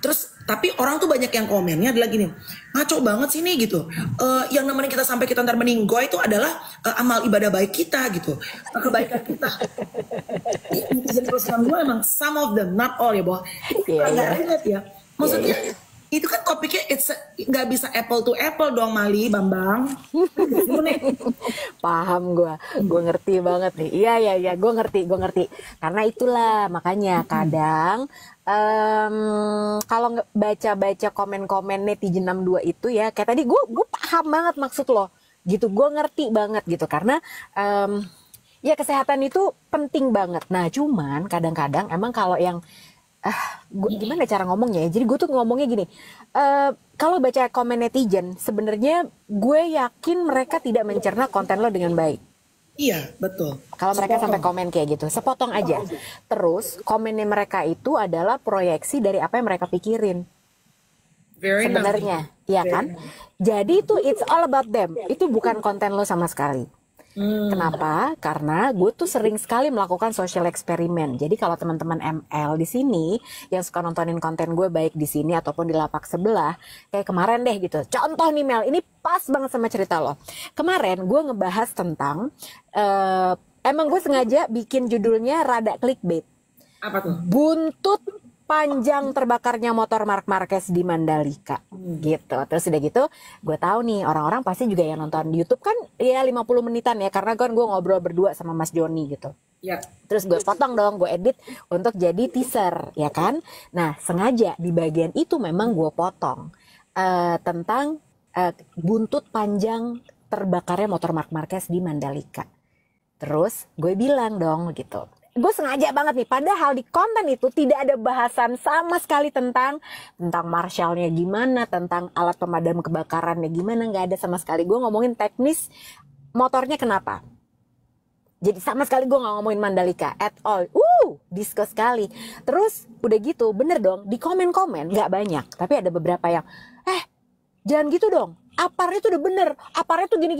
S1: Terus tapi orang tuh banyak yang komennya adalah gini, ngaco banget sih nih gitu, yang namanya kita sampai kita ntar meninggoy itu adalah amal ibadah baik kita gitu, kebaikan kita. Jadi terus gue emang some of them, not all ya, Boh. Lihat ya, maksudnya itu kan topiknya nggak bisa apple to apple dong, Mali, Bambang.
S3: Paham gue ngerti banget nih. Iya, gue ngerti. Karena itulah makanya kadang kalau baca komen-komen netizen 62 itu ya, kayak tadi gue paham banget maksud lo gitu, gue ngerti banget gitu, karena ya kesehatan itu penting banget. Nah cuman kadang-kadang emang kalau yang gimana cara ngomongnya ya, jadi gue tuh ngomongnya gini, kalau baca komen netizen sebenarnya gue yakin mereka tidak mencerna konten lo dengan baik.
S1: Iya, betul.
S3: Kalau mereka sampai komen kayak gitu, sepotong aja. Terus komennya mereka itu adalah proyeksi dari apa yang mereka pikirin. Sebenarnya, ya kan? Jadi itu it's all about them. Itu bukan konten lo sama sekali. Kenapa? Karena gue tuh sering sekali melakukan social eksperimen. Jadi kalau teman-teman ML di sini yang suka nontonin konten gue baik di sini ataupun di lapak sebelah, kayak kemarin deh gitu. Contoh nih Mel, ini pas banget sama cerita lo. Kemarin gue ngebahas tentang emang gue sengaja bikin judulnya rada clickbait.
S1: Apa tuh?
S3: Buntut panjang terbakarnya motor Marc Marquez di Mandalika gitu. Terus udah gitu gue tahu nih orang-orang pasti juga yang nonton di YouTube kan ya 50 menitan ya, karena kan gue ngobrol berdua sama Mas Joni gitu.
S1: Ya.
S3: Terus gue potong dong, gue edit untuk jadi teaser ya kan. Nah sengaja di bagian itu memang gue potong tentang buntut panjang terbakarnya motor Marc Marquez di Mandalika. Terus gue bilang dong gitu, gue sengaja banget nih, padahal di konten itu tidak ada bahasan sama sekali tentang marshallnya gimana, tentang alat pemadam kebakarannya gimana, nggak ada sama sekali. Gue ngomongin teknis motornya kenapa. Jadi sama sekali gue nggak ngomongin Mandalika at all. Discuss sekali. Terus udah gitu, bener dong, di komen-komen nggak banyak, tapi ada beberapa yang jangan gitu dong, aparnya tuh udah bener, aparnya tuh gini.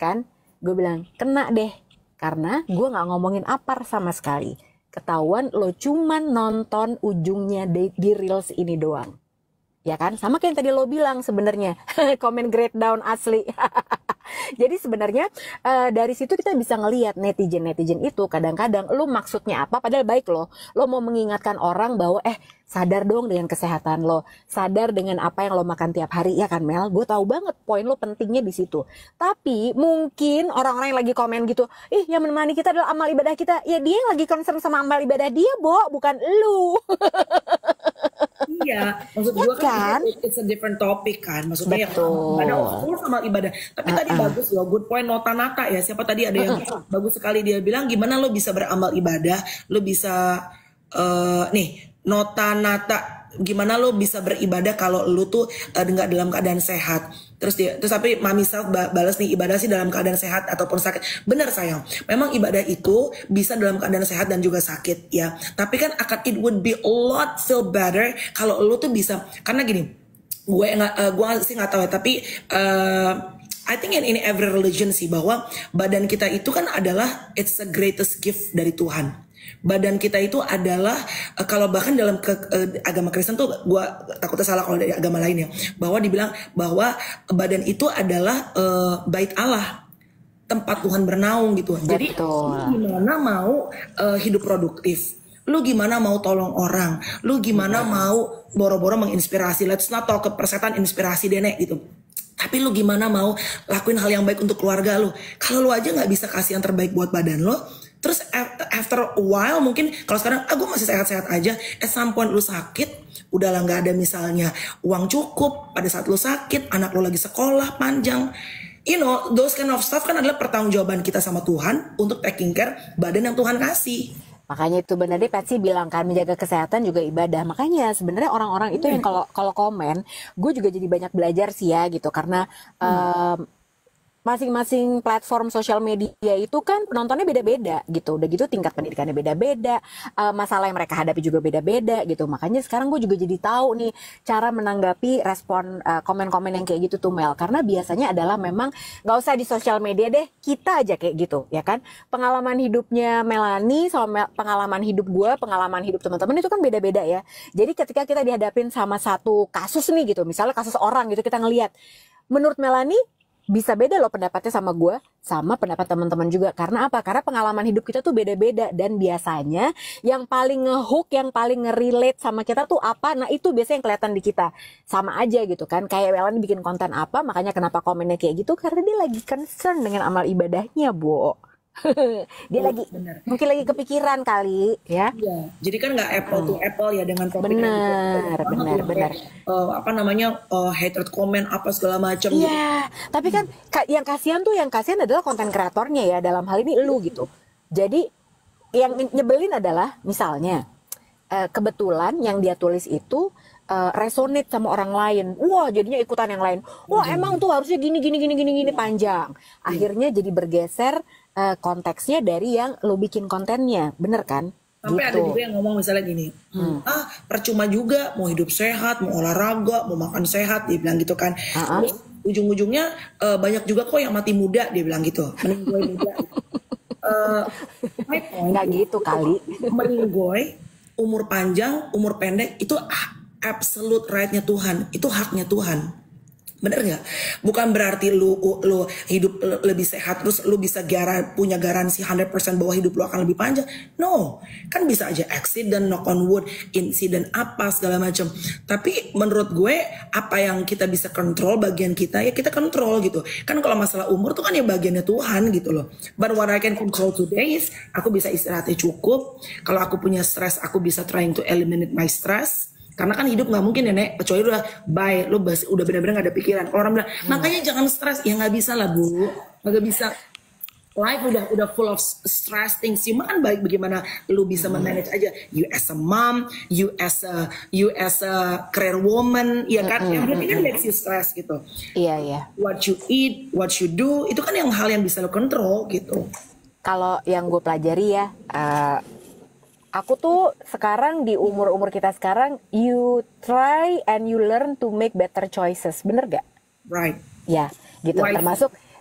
S3: Kan gue bilang kena deh, karena gue gak ngomongin apar sama sekali. Ketahuan lo cuman nonton ujungnya di reels ini doang. Ya kan? Sama kayak yang tadi lo bilang sebenarnya. Komen grade down asli. Jadi sebenarnya dari situ kita bisa ngelihat netizen itu kadang-kadang lu maksudnya apa, padahal baik lo mau mengingatkan orang bahwa sadar dong dengan kesehatan lo, sadar dengan apa yang lo makan tiap hari, ya kan Mel? Gue tahu banget poin lo pentingnya di situ. Tapi mungkin orang-orang yang lagi komen gitu, yang menemani kita adalah amal ibadah kita, ya dia yang lagi concern sama amal ibadah dia, bukan lu.
S1: Iya, maksud gue kan it's a different topic kan, maksudnya
S3: betul.
S1: Ada sama ibadah. Tapi tadi bagus loh, good point nota-nata ya. Siapa tadi ada yang bagus sekali dia bilang gimana lo bisa beramal ibadah, lo bisa nota-nata gimana lo bisa beribadah kalau lo tuh nggak dalam keadaan sehat. Terus tapi Mami Self balas nih, ibadah sih dalam keadaan sehat ataupun sakit. Benar sayang, memang ibadah itu bisa dalam keadaan sehat dan juga sakit ya. Tapi kan it would be a lot feel better kalau lo tuh bisa, karena gini, gue sih nggak tahu ya, tapi I think in every religion sih bahwa badan kita itu kan adalah it's the greatest gift dari Tuhan. Badan kita itu adalah kalau bahkan dalam agama Kristen tuh gue takutnya salah kalau dari agama lain ya, bahwa dibilang bahwa badan itu adalah bait Allah, tempat Tuhan bernaung gitu. Jadi lu gimana mau hidup produktif, lu gimana mau tolong orang, lu gimana mau boro-boro menginspirasi. Let's not talk ke persetan inspirasi Dene gitu. Tapi lu gimana mau lakuin hal yang baik untuk keluarga lu. Kalau lu aja gak bisa kasih yang terbaik buat badan lo, terus after a while mungkin kalau sekarang gue masih sehat-sehat aja, at some point lu sakit, udahlah gak ada misalnya uang cukup pada saat lu sakit, anak lu lagi sekolah panjang, you know, those kind of stuff kan adalah pertanggungjawaban kita sama Tuhan untuk taking care badan yang Tuhan kasih.
S3: Makanya itu benar deh Patsy bilang kan, menjaga kesehatan juga ibadah. Makanya sebenarnya orang-orang itu yang kalau komen, gue juga jadi banyak belajar sih ya gitu, karena masing-masing platform sosial media itu kan penontonnya beda-beda gitu. Udah gitu tingkat pendidikannya beda-beda, masalah yang mereka hadapi juga beda-beda gitu. Makanya sekarang gue juga jadi tahu nih cara menanggapi respon komen-komen yang kayak gitu tuh Mel. Karena biasanya adalah memang gak usah di sosial media deh, kita aja kayak gitu ya kan. Pengalaman hidupnya Melanie sama pengalaman hidup gue, pengalaman hidup teman-teman itu kan beda-beda ya. Jadi ketika kita dihadapin sama satu kasus nih gitu, misalnya kasus orang gitu, kita ngelihat, menurut Melanie bisa beda loh pendapatnya sama gue, sama pendapat teman-teman juga. Karena apa? Karena pengalaman hidup kita tuh beda-beda. Dan biasanya yang paling ngehook, yang paling ngerelate sama kita tuh apa? Nah itu biasanya yang kelihatan di kita. Sama aja gitu kan. Kayak Melanie bikin konten apa, makanya kenapa komennya kayak gitu, karena dia lagi concern dengan amal ibadahnya, Bo. Dia lagi mungkin lagi kepikiran kali ya.
S1: Iya. Jadi kan nggak apple to apple ya dengan topik
S3: benar.
S1: Apa namanya hatred comment apa segala macam.
S3: Iya. Gitu. Tapi kan yang kasihan adalah konten kreatornya ya, dalam hal ini lu gitu. Jadi yang nyebelin adalah misalnya kebetulan yang dia tulis itu resonate sama orang lain. Wah, jadinya ikutan yang lain. Wah, emang tuh harusnya gini panjang. Akhirnya jadi bergeser konteksnya dari yang lo bikin kontennya, bener kan?
S1: Sampai
S3: gitu.
S1: ada juga yang ngomong misalnya gini, percuma juga mau hidup sehat, mau olahraga, mau makan sehat, dia bilang gitu kan. Terus ujung-ujungnya banyak juga kok yang mati muda, dia bilang gitu. Mending gue muda.
S3: Nggak gitu kali.
S1: Mending gue umur panjang, umur pendek itu absolute right-nya Tuhan, itu haknya Tuhan. Bener nggak? Bukan berarti lu hidup lebih sehat terus lu bisa punya garansi 100% bahwa hidup lu akan lebih panjang. No, kan bisa aja accident, knock on wood, insiden apa segala macam. Tapi menurut gue apa yang kita bisa kontrol, bagian kita ya kita kontrol gitu. Kan kalau masalah umur tuh kan ya bagiannya Tuhan gitu loh. But what I can control today is aku bisa istirahatnya cukup. Kalau aku punya stres, aku bisa trying to eliminate my stress. Karena kan hidup nggak mungkin ya Nek, kecuali udah bye, lo udah benar-benar nggak ada pikiran. Kalau orang bilang makanya jangan stres, ya nggak bisa lah Bu, nggak bisa. Life udah full of stress things. Cuma kan baik bagaimana lo bisa manage aja. You as a mom, you as a career woman, ya kan? Yang penting kan makes you stress gitu.
S3: Iya.
S1: What you eat, what you do, itu kan yang hal yang bisa lo kontrol gitu.
S3: Kalau yang gue pelajari ya. Aku tuh sekarang di umur kita sekarang, you try and you learn to make better choices, bener gak?
S1: Right.
S3: Ya, gitu.
S1: Right.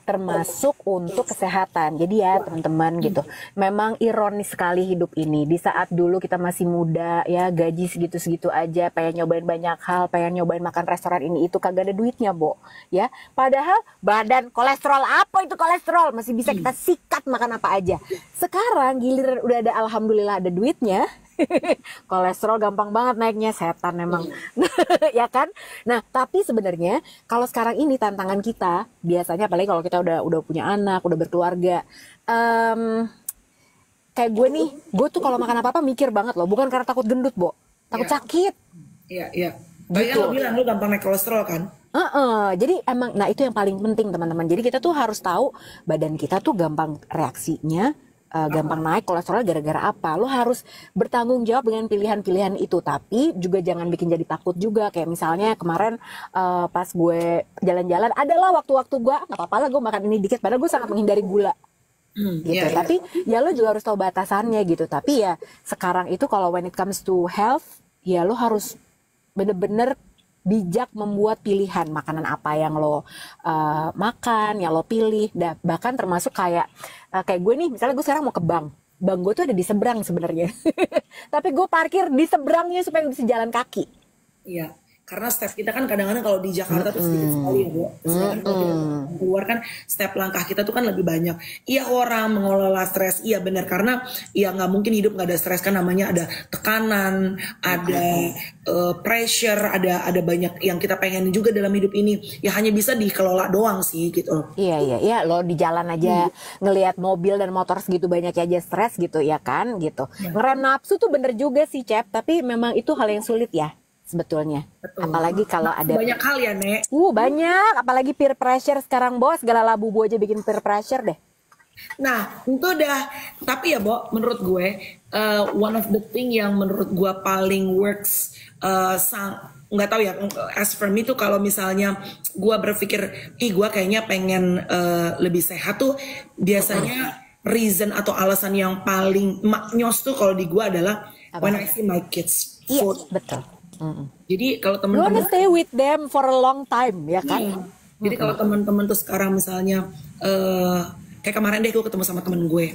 S3: termasuk untuk kesehatan. Jadi ya teman-teman gitu, memang ironis sekali hidup ini. Di saat dulu kita masih muda ya, gaji segitu-segitu aja, pengen nyobain banyak hal, pengen nyobain makan restoran ini itu, kagak ada duitnya, Bo. Ya, padahal badan kolesterol, apa itu kolesterol, masih bisa kita sikat makan apa aja. Sekarang giliran udah ada, alhamdulillah ada duitnya, kolesterol gampang banget naiknya, setan memang. Ya kan? Nah, tapi sebenarnya kalau sekarang ini tantangan kita biasanya, apalagi kalau kita udah punya anak, udah berkeluarga, kayak gue nih, gue tuh kalau makan apa-apa mikir banget loh, bukan karena takut gendut, Bo, takut sakit.
S1: Iya. Banyak lo bilang lo gampang naik kolesterol kan?
S3: Jadi emang, nah itu yang paling penting teman-teman. Jadi kita tuh harus tahu badan kita tuh gampang reaksinya, gampang naik kolesterol gara-gara apa. Lo harus bertanggung jawab dengan pilihan-pilihan itu. Tapi juga jangan bikin jadi takut juga. Kayak misalnya kemarin pas gue jalan-jalan, adalah waktu-waktu gue nggak apa-apa lah gue makan ini dikit, padahal gue sangat menghindari gula. Gitu. Tapi ya lo juga harus tahu batasannya gitu. Tapi ya sekarang itu kalau when it comes to health, ya lo harus bener-bener bijak membuat pilihan makanan apa yang lo makan, yang lo pilih. Dan bahkan termasuk kayak gue nih, misalnya gue sekarang mau ke bank gue tuh ada di seberang sebenarnya. Tapi gue parkir di seberangnya supaya bisa jalan kaki.
S1: Iya, karena step kita kan kadang-kadang kalau di Jakarta tuh sedikit sekali ya, Bu. Sedangkan kalau kita keluar kan step langkah kita tuh kan lebih banyak. Iya, orang mengelola stres, iya benar, karena ya nggak mungkin hidup nggak ada stres kan, namanya ada tekanan, ada pressure, ada banyak yang kita pengen juga dalam hidup ini. Ya hanya bisa dikelola doang sih gitu.
S3: Iya, lo di jalan aja ngelihat mobil dan motor segitu banyak aja stres gitu ya kan gitu. Ngerem nafsu tuh bener juga sih, Cep, tapi memang itu hal yang sulit ya sebetulnya.
S1: Betul.
S3: Apalagi kalau ada
S1: banyak hal ya, Nek.
S3: Banyak, apalagi peer pressure sekarang, Bos. Segala labu aja bikin peer pressure deh.
S1: Nah, itu udah, tapi ya, Bo, menurut gue one of the thing yang menurut gue paling works, nggak tahu ya, as for me tuh kalau misalnya gue berpikir, gue kayaknya pengen lebih sehat tuh, biasanya reason atau alasan yang paling maknyos tuh kalau di gue adalah when I see my kids food.
S3: Iya, betul.
S1: Jadi kalau
S3: You wanna
S1: teman-teman
S3: stay with them for a long time, ya kan?
S1: jadi kalau teman-teman tuh sekarang misalnya kayak kemarin deh gue ketemu sama temen gue.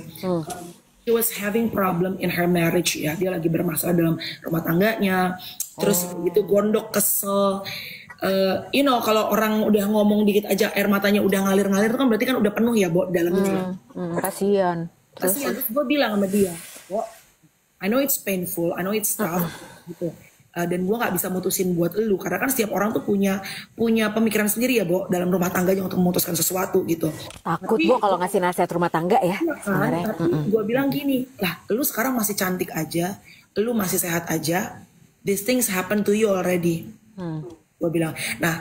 S1: She was having problem in her marriage ya. Dia lagi bermasalah dalam rumah tangganya. Terus gitu gondok, kesel. Kalau orang udah ngomong dikit aja air matanya udah ngalir-ngalir, itu kan berarti kan udah penuh ya, Bo, dalamnya.
S3: Kasian.
S1: Terus gue bilang sama dia, Bo, I know it's painful, I know it's tough, gitu. Dan gue nggak bisa mutusin buat lu, karena kan setiap orang tuh punya pemikiran sendiri ya, Bo, dalam rumah tangganya untuk memutuskan sesuatu gitu.
S3: Takut, Bo, kalau ngasih nasihat rumah tangga ya.
S1: Kan, tapi gue bilang gini, lah lu sekarang masih cantik aja, lu masih sehat aja, these things happen to you already. Gue bilang, nah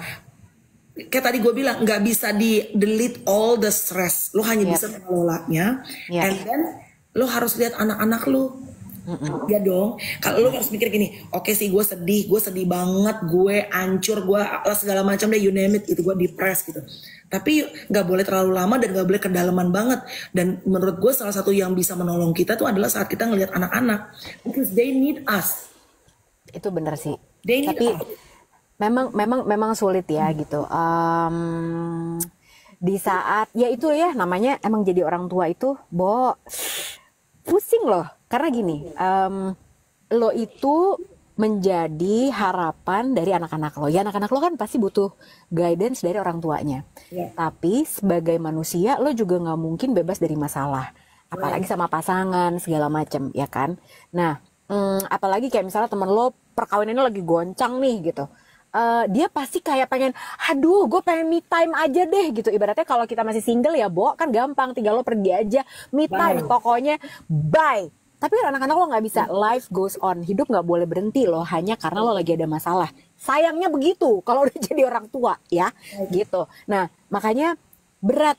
S1: kayak tadi gue bilang, nggak bisa di delete all the stress, lu hanya bisa mengelolanya, and then lu harus lihat anak-anak lu. Ya dong, kalau lu harus mikir gini, oke sih gue sedih banget, gue hancur, gue segala macam deh, you name it, itu gue depressed gitu. Tapi nggak boleh terlalu lama dan nggak boleh kedalaman banget. Dan menurut gue salah satu yang bisa menolong kita tuh adalah saat kita ngelihat anak-anak, because they need us.
S3: Itu benar sih.
S1: Tapi
S3: memang sulit ya gitu. Di saat ya itu ya, namanya emang jadi orang tua itu, Bo, pusing loh. Karena gini, lo itu menjadi harapan dari anak-anak lo. Ya anak-anak lo kan pasti butuh guidance dari orang tuanya. Tapi sebagai manusia lo juga nggak mungkin bebas dari masalah. Apalagi sama pasangan segala macam, ya kan. Nah, apalagi kayak misalnya temen lo perkawinannya lagi goncang nih gitu. Dia pasti kayak pengen, aduh gue pengen me time aja deh gitu. Ibaratnya kalau kita masih single ya, Bo, kan gampang, tinggal lo pergi aja, me time, pokoknya bye. Tapi anak-anak lo nggak bisa, life goes on, hidup nggak boleh berhenti loh hanya karena lo lagi ada masalah. Sayangnya begitu kalau udah jadi orang tua ya, gitu. Nah makanya berat,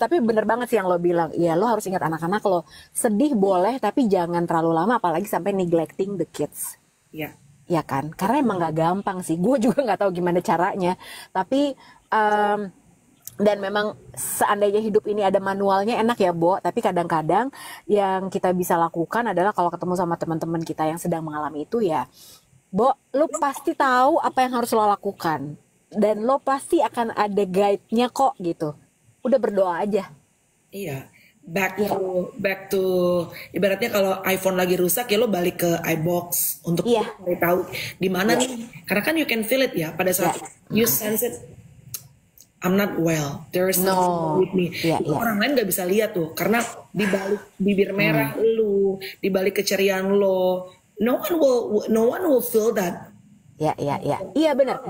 S3: tapi bener banget sih yang lo bilang. Ya lo harus ingat anak-anak lo, sedih boleh tapi jangan terlalu lama, apalagi sampai neglecting the kids.
S1: Iya.
S3: Ya kan, karena emang nggak gampang sih. Gue juga nggak tahu gimana caranya. Tapi dan memang seandainya hidup ini ada manualnya enak ya, Bo. Tapi kadang-kadang yang kita bisa lakukan adalah kalau ketemu sama teman-teman kita yang sedang mengalami itu ya, Bo, lo pasti tahu apa yang harus lo lakukan. Dan lo pasti akan ada guide-nya kok gitu. Udah berdoa aja.
S1: Iya, back to ibaratnya kalau iPhone lagi rusak ya lo balik ke iBox untuk
S3: Iya.
S1: cari tahu di mana nih. Karena kan you can feel it ya pada saat you sense it. I'm not well. There is something wrong with me.
S3: Iya,
S1: Itu
S3: iya.
S1: orang lain gak bisa lihat tuh karena di balik bibir merah lu, di balik keceriaan lo, no one will feel that.
S3: Ya, iya benar.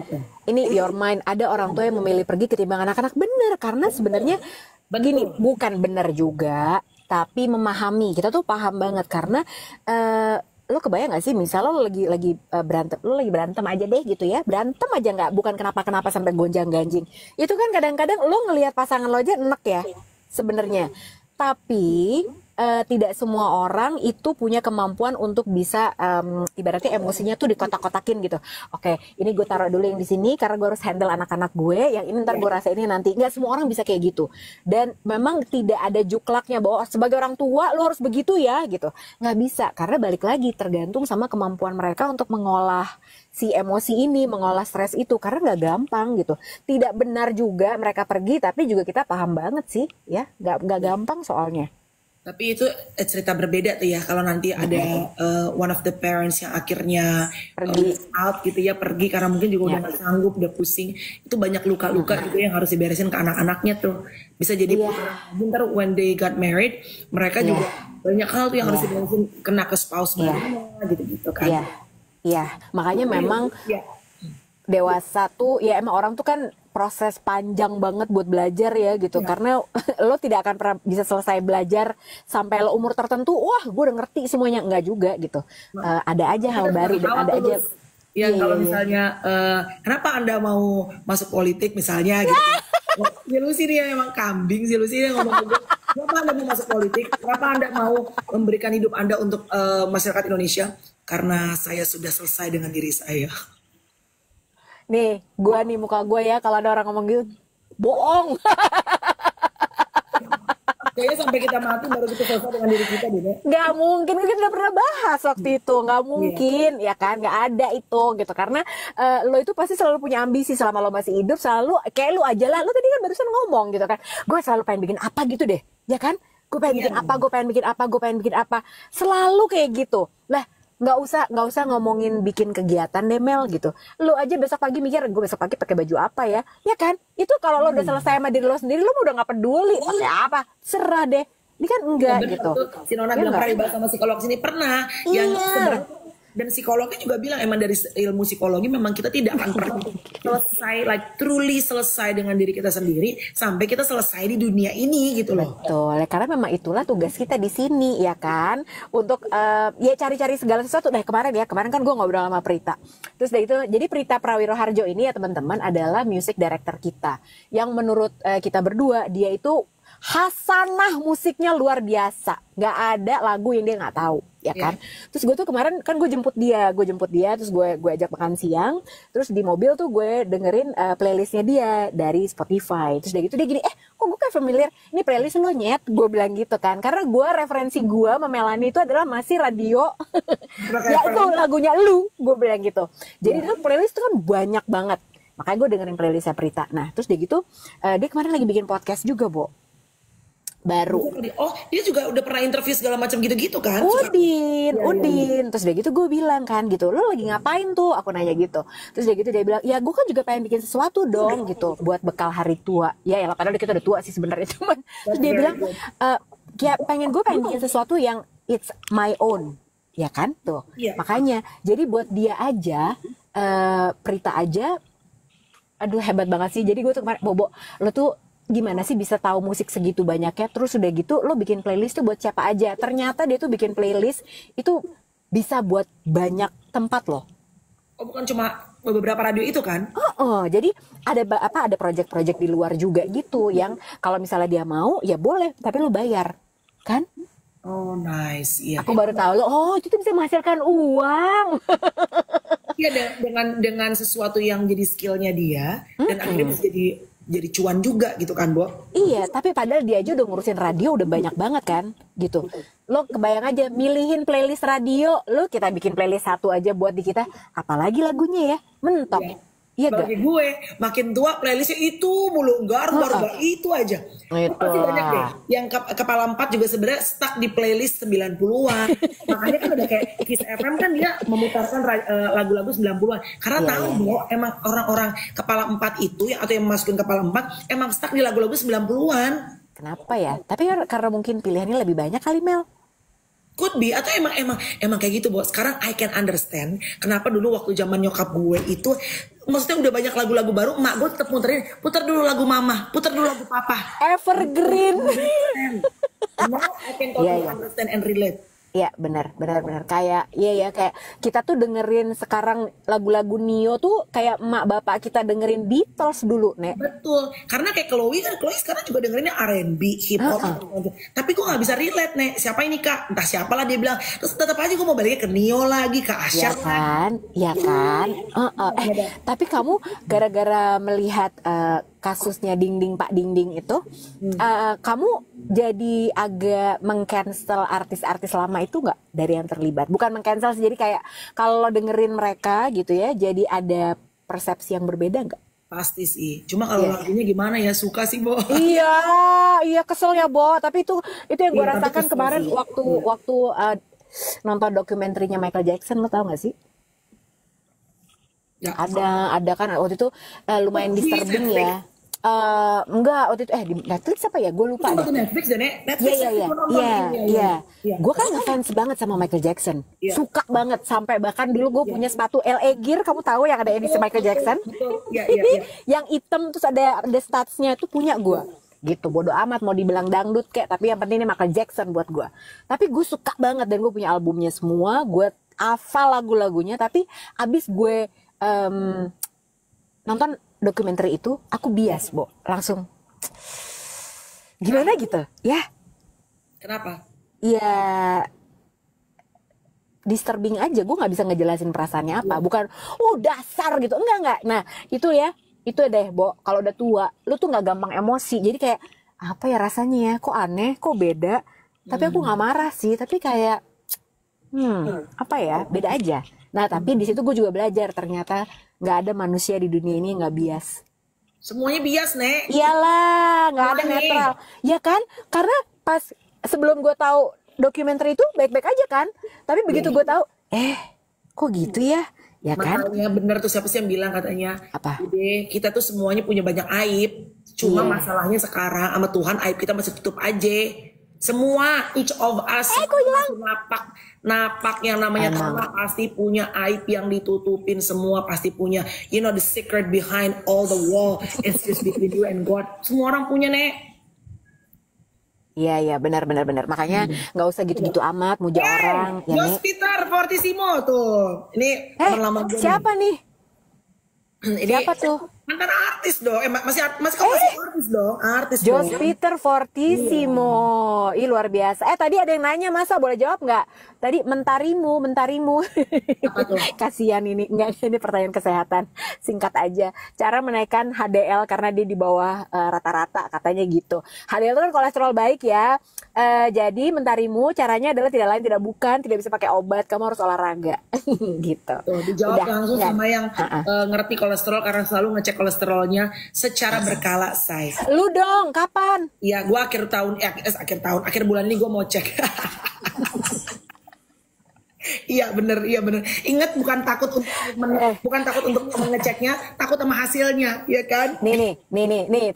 S3: Ini your mind. Ada orang tua yang memilih pergi ketimbang anak-anak, benar, karena sebenarnya begini, bukan benar juga, tapi memahami. Kita tuh paham banget karena lo kebayang gak sih, misalnya lo lagi berantem, lo lagi berantem aja deh gitu ya, berantem aja nggak, bukan kenapa-kenapa sampai gonjang-ganjing. Itu kan kadang-kadang lo ngelihat pasangan lo aja enek ya sebenarnya. Tapi tidak semua orang itu punya kemampuan untuk bisa ibaratnya emosinya tuh dikotak-kotakin gitu. Oke, ini gue taruh dulu yang di sini karena gue harus handle anak-anak gue, yang ini ntar gue rasainnya nanti. Nggak semua orang bisa kayak gitu. Dan memang tidak ada juklaknya bahwa sebagai orang tua lo harus begitu ya gitu. Nggak bisa, karena balik lagi tergantung sama kemampuan mereka untuk mengolah si emosi ini, mengolah stres itu, karena nggak gampang gitu. Tidak benar juga mereka pergi, tapi juga kita paham banget sih ya, nggak gampang soalnya.
S1: Tapi itu cerita berbeda tuh ya kalau nanti ada one of the parents yang akhirnya
S3: Pergi.
S1: out gitu ya, pergi karena mungkin juga udah gak sanggup, udah pusing. Itu banyak luka-luka juga yang harus diberesin ke anak-anaknya tuh. Bisa jadi bentar when they got married, mereka juga banyak hal tuh yang harus diberesin, kena ke spouse barunya gitu-gitu kan.
S3: Iya, makanya memang dewasa tuh ya emang orang tuh kan proses panjang banget buat belajar ya gitu, karena lo tidak akan pernah bisa selesai belajar sampai lo umur tertentu, wah gue udah ngerti semuanya, enggak juga gitu. Ada aja hal baru dan ada aja
S1: kalau misalnya kenapa Anda mau masuk politik misalnya gitu. Si Lucy dia emang kambing, si Lucy dia ngomong gitu. Kenapa Anda mau masuk politik? Kenapa Anda mau memberikan hidup Anda untuk masyarakat Indonesia? Karena saya sudah selesai dengan diri saya.
S3: Nih, muka gue ya, kalau ada orang ngomong gitu, bohong.
S1: Kayaknya sampai kita mati baru kita selesai dengan diri kita, Dina.
S3: Gak mungkin, kita udah pernah bahas waktu itu, gak mungkin, ya kan, gak ada itu gitu. Karena lo itu pasti selalu punya ambisi selama lo masih hidup, selalu kayak lo aja lah. Lo tadi kan barusan ngomong gitu kan, gue selalu pengen bikin apa gitu deh, ya kan? Gue pengen bikin apa, gue pengen bikin apa, gue pengen bikin apa, selalu kayak gitu. Lah, nggak usah ngomongin bikin kegiatan deh Mel gitu. Lu aja besok pagi mikir, gue besok pagi pakai baju apa ya kan? Itu kalau lo udah selesai sama diri lo sendiri, lo udah nggak peduli pakai apa, serah deh. Ini kan enggak gitu.
S1: Si Nona bilang pernah dibahas sama psikolog sini, pernah. Yang sebenarnya dan psikolognya juga bilang emang dari ilmu psikologi memang kita tidak akan pernah selesai, like truly selesai dengan diri kita sendiri sampai kita selesai di dunia ini gitu loh.
S3: Betul, karena memang itulah tugas kita di sini ya kan, untuk ya cari-cari segala sesuatu. Kemarin kan gue ngobrol sama Prita. Terus dari itu, jadi Prita Prawiroharjo ini ya teman-teman adalah music director kita, yang menurut kita berdua dia itu hasanah musiknya luar biasa. Nggak ada lagu yang dia nggak tahu, ya kan? Terus gue tuh kemarin kan gue jemput dia, terus gue ajak makan siang, terus di mobil tuh gue dengerin playlistnya dia dari Spotify. Terus dari gitu dia gini, kok gue kayak familiar, ini playlist lo Nyet, gue bilang gitu kan, karena gue referensi gue sama Melanie itu adalah masih radio, ya itu lagunya lu, gue bilang gitu. Jadi itu playlist tuh kan banyak banget, makanya gue dengerin playlistnya Prita. Nah terus dia gitu, dia kemarin lagi bikin podcast juga, Bo. Baru.
S1: Oh, dia juga udah pernah interview segala macam gitu-gitu kan?
S3: Udin. Terus dia gitu gue bilang kan gitu, lo lagi ngapain tuh? Aku nanya gitu. Terus dia gitu dia bilang, ya gue kan juga pengen bikin sesuatu dong gitu, buat bekal hari tua. Ya padahal kita udah tua sih sebenarnya, cuman. Terus dia bilang, ya pengen bikin sesuatu yang it's my own, ya kan tuh. Makanya, jadi buat dia aja, Prita aja, aduh hebat banget sih. Jadi gue tuh kemarin, Bobo, lo tuh gimana sih bisa tahu musik segitu banyaknya, terus udah gitu lo bikin playlist tuh buat siapa aja. Ternyata dia tuh bikin playlist itu bisa buat banyak tempat loh.
S1: Oh, bukan cuma beberapa radio itu kan?
S3: Jadi ada project-project di luar juga gitu, yang kalau misalnya dia mau ya boleh, tapi lo bayar kan?
S1: Oh nice, iya.
S3: Aku baru tahu lo, itu bisa menghasilkan uang.
S1: Iya, dengan sesuatu yang jadi skillnya dia, dan akhirnya bisa jadi cuan juga gitu kan, Bo?
S3: Iya, tapi padahal dia aja udah ngurusin radio udah banyak banget kan, gitu. Lo kebayang aja, milihin playlist radio, lo kita bikin playlist satu aja buat di kita, apalagi lagunya ya, mentok. Iya gak?
S1: Bagi gue, makin tua playlistnya itu mulu, garba itu aja.
S3: Itu.
S1: Pasti banyak deh. Yang kepala 4 juga sebenarnya stuck di playlist 90-an. Makanya kan udah kayak Kiss FM kan dia memutarkan lagu-lagu 90-an. Karena tahu bahwa emang orang-orang kepala 4 itu atau yang masukin kepala 4 emang stuck di lagu-lagu 90-an.
S3: Kenapa ya? Tapi karena mungkin pilihannya lebih banyak kali, Mel.
S1: Could be, atau emang kayak gitu, Bos. Sekarang I can understand kenapa dulu waktu zaman nyokap gue itu, maksudnya udah banyak lagu-lagu baru, emak gue tetap putar dulu lagu mama, putar dulu lagu papa.
S3: Evergreen.
S1: Now I can totally understand and relate.
S3: Iya benar. Kayak kayak kita tuh dengerin sekarang lagu-lagu Nio tuh kayak emak bapak kita dengerin Beatles dulu, Nek.
S1: Betul, karena kayak Chloe sekarang juga dengerinnya R&B, hip hop. Tapi gue nggak bisa relate, Nek. Siapa ini Kak? Entah siapalah dia bilang. Terus tetap aja gue mau baliknya ke Nio lagi, ke Asyar.
S3: Iya kan. Tapi kamu gara-gara melihat kasusnya Ding Pak Ding itu, kamu jadi agak meng-cancel artis-artis lama itu nggak dari yang terlibat? Bukan meng-cancel sih, jadi kayak kalau dengerin mereka gitu ya, jadi ada persepsi yang berbeda nggak?
S1: Pasti sih. Cuma kalau lagunya gimana ya, suka sih, Bo.
S3: Iya kesel ya, Bo. Tapi itu yang gue rasakan kemarin
S1: sih.
S3: waktu nonton dokumenterinya Michael Jackson, lo tau gak sih?
S1: Ya.
S3: Ada kan waktu itu lumayan disturbing ya. Enggak, waktu itu di Netflix apa ya? Gue lupa deh.
S1: Netflix dan Netflix.
S3: Iya. Gue kan ngefans banget sama Michael Jackson. Suka banget, sampai bahkan dulu gue punya sepatu LA Gear, kamu tahu yang ada edisi Michael Jackson?
S1: Iya.
S3: Yang hitam terus ada statsnya itu punya gue. Gitu, bodo amat mau dibilang dangdut kayak, tapi yang penting ini Michael Jackson buat gue. Tapi gue suka banget dan gue punya albumnya semua, gue hafal lagu-lagunya. Tapi abis gue nonton dokumenter itu, aku bias, Bo. Langsung gimana gitu ya.
S1: Kenapa?
S3: Ya disturbing aja, gue nggak bisa ngejelasin perasaannya apa. Bukan dasar gitu, enggak. Nah itu deh, Bo, kalau udah tua lu tuh nggak gampang emosi, jadi kayak apa ya rasanya ya, kok aneh, kok beda. Tapi aku nggak marah sih, tapi kayak apa ya, beda aja. Nah tapi di situ gue juga belajar, ternyata nggak ada manusia di dunia ini yang nggak bias.
S1: Semuanya bias, Nek.
S3: Iyalah, nggak ada netral. Ya kan? Karena pas sebelum gue tahu dokumenter itu baik-baik aja kan. Tapi begitu gue tahu, kok gitu ya? Ya kan?
S1: Makanya bener tuh, siapa sih yang bilang katanya?
S3: Apa?
S1: Udah, kita tuh semuanya punya banyak aib. Cuma masalahnya sekarang sama Tuhan aib kita masih tutup aja. Semua, each of us napak yang namanya tanah pasti punya aib yang ditutupin, semua pasti punya. You know the secret behind all the wall is just between you and God. Semua orang punya, Nek.
S3: Iya benar. Makanya nggak usah gitu-gitu amat muja orang. Ya,
S1: Jos Peter Fortissimo tuh. Ini teman lama gue.
S3: Siapa nih? Siapa tuh?
S1: Mantan artis dong. Masih artis dong. Artis
S3: Jos
S1: dong.
S3: Peter Fortissimo. Ih luar biasa. Tadi ada yang nanya, masa boleh jawab nggak? Tadi mentarimu.
S1: Apa tuh?
S3: Kasihan ini. Enggak, ini pertanyaan kesehatan. Singkat aja. Cara menaikkan HDL karena dia di bawah rata-rata, katanya gitu. HDL itu kan kolesterol baik ya. Jadi mentarimu caranya adalah tidak bisa pakai obat. Kamu harus olahraga. Gitu.
S1: Tuh, dijawab langsung sama yang ngerti kolesterol, karena selalu ngecek kolesterolnya secara berkala, say.
S3: Lu dong, kapan?
S1: Ya, gue akhir bulan ini gue mau cek. Iya bener. Ingat, bukan takut untuk mengeceknya, takut sama hasilnya, ya kan?
S3: Nih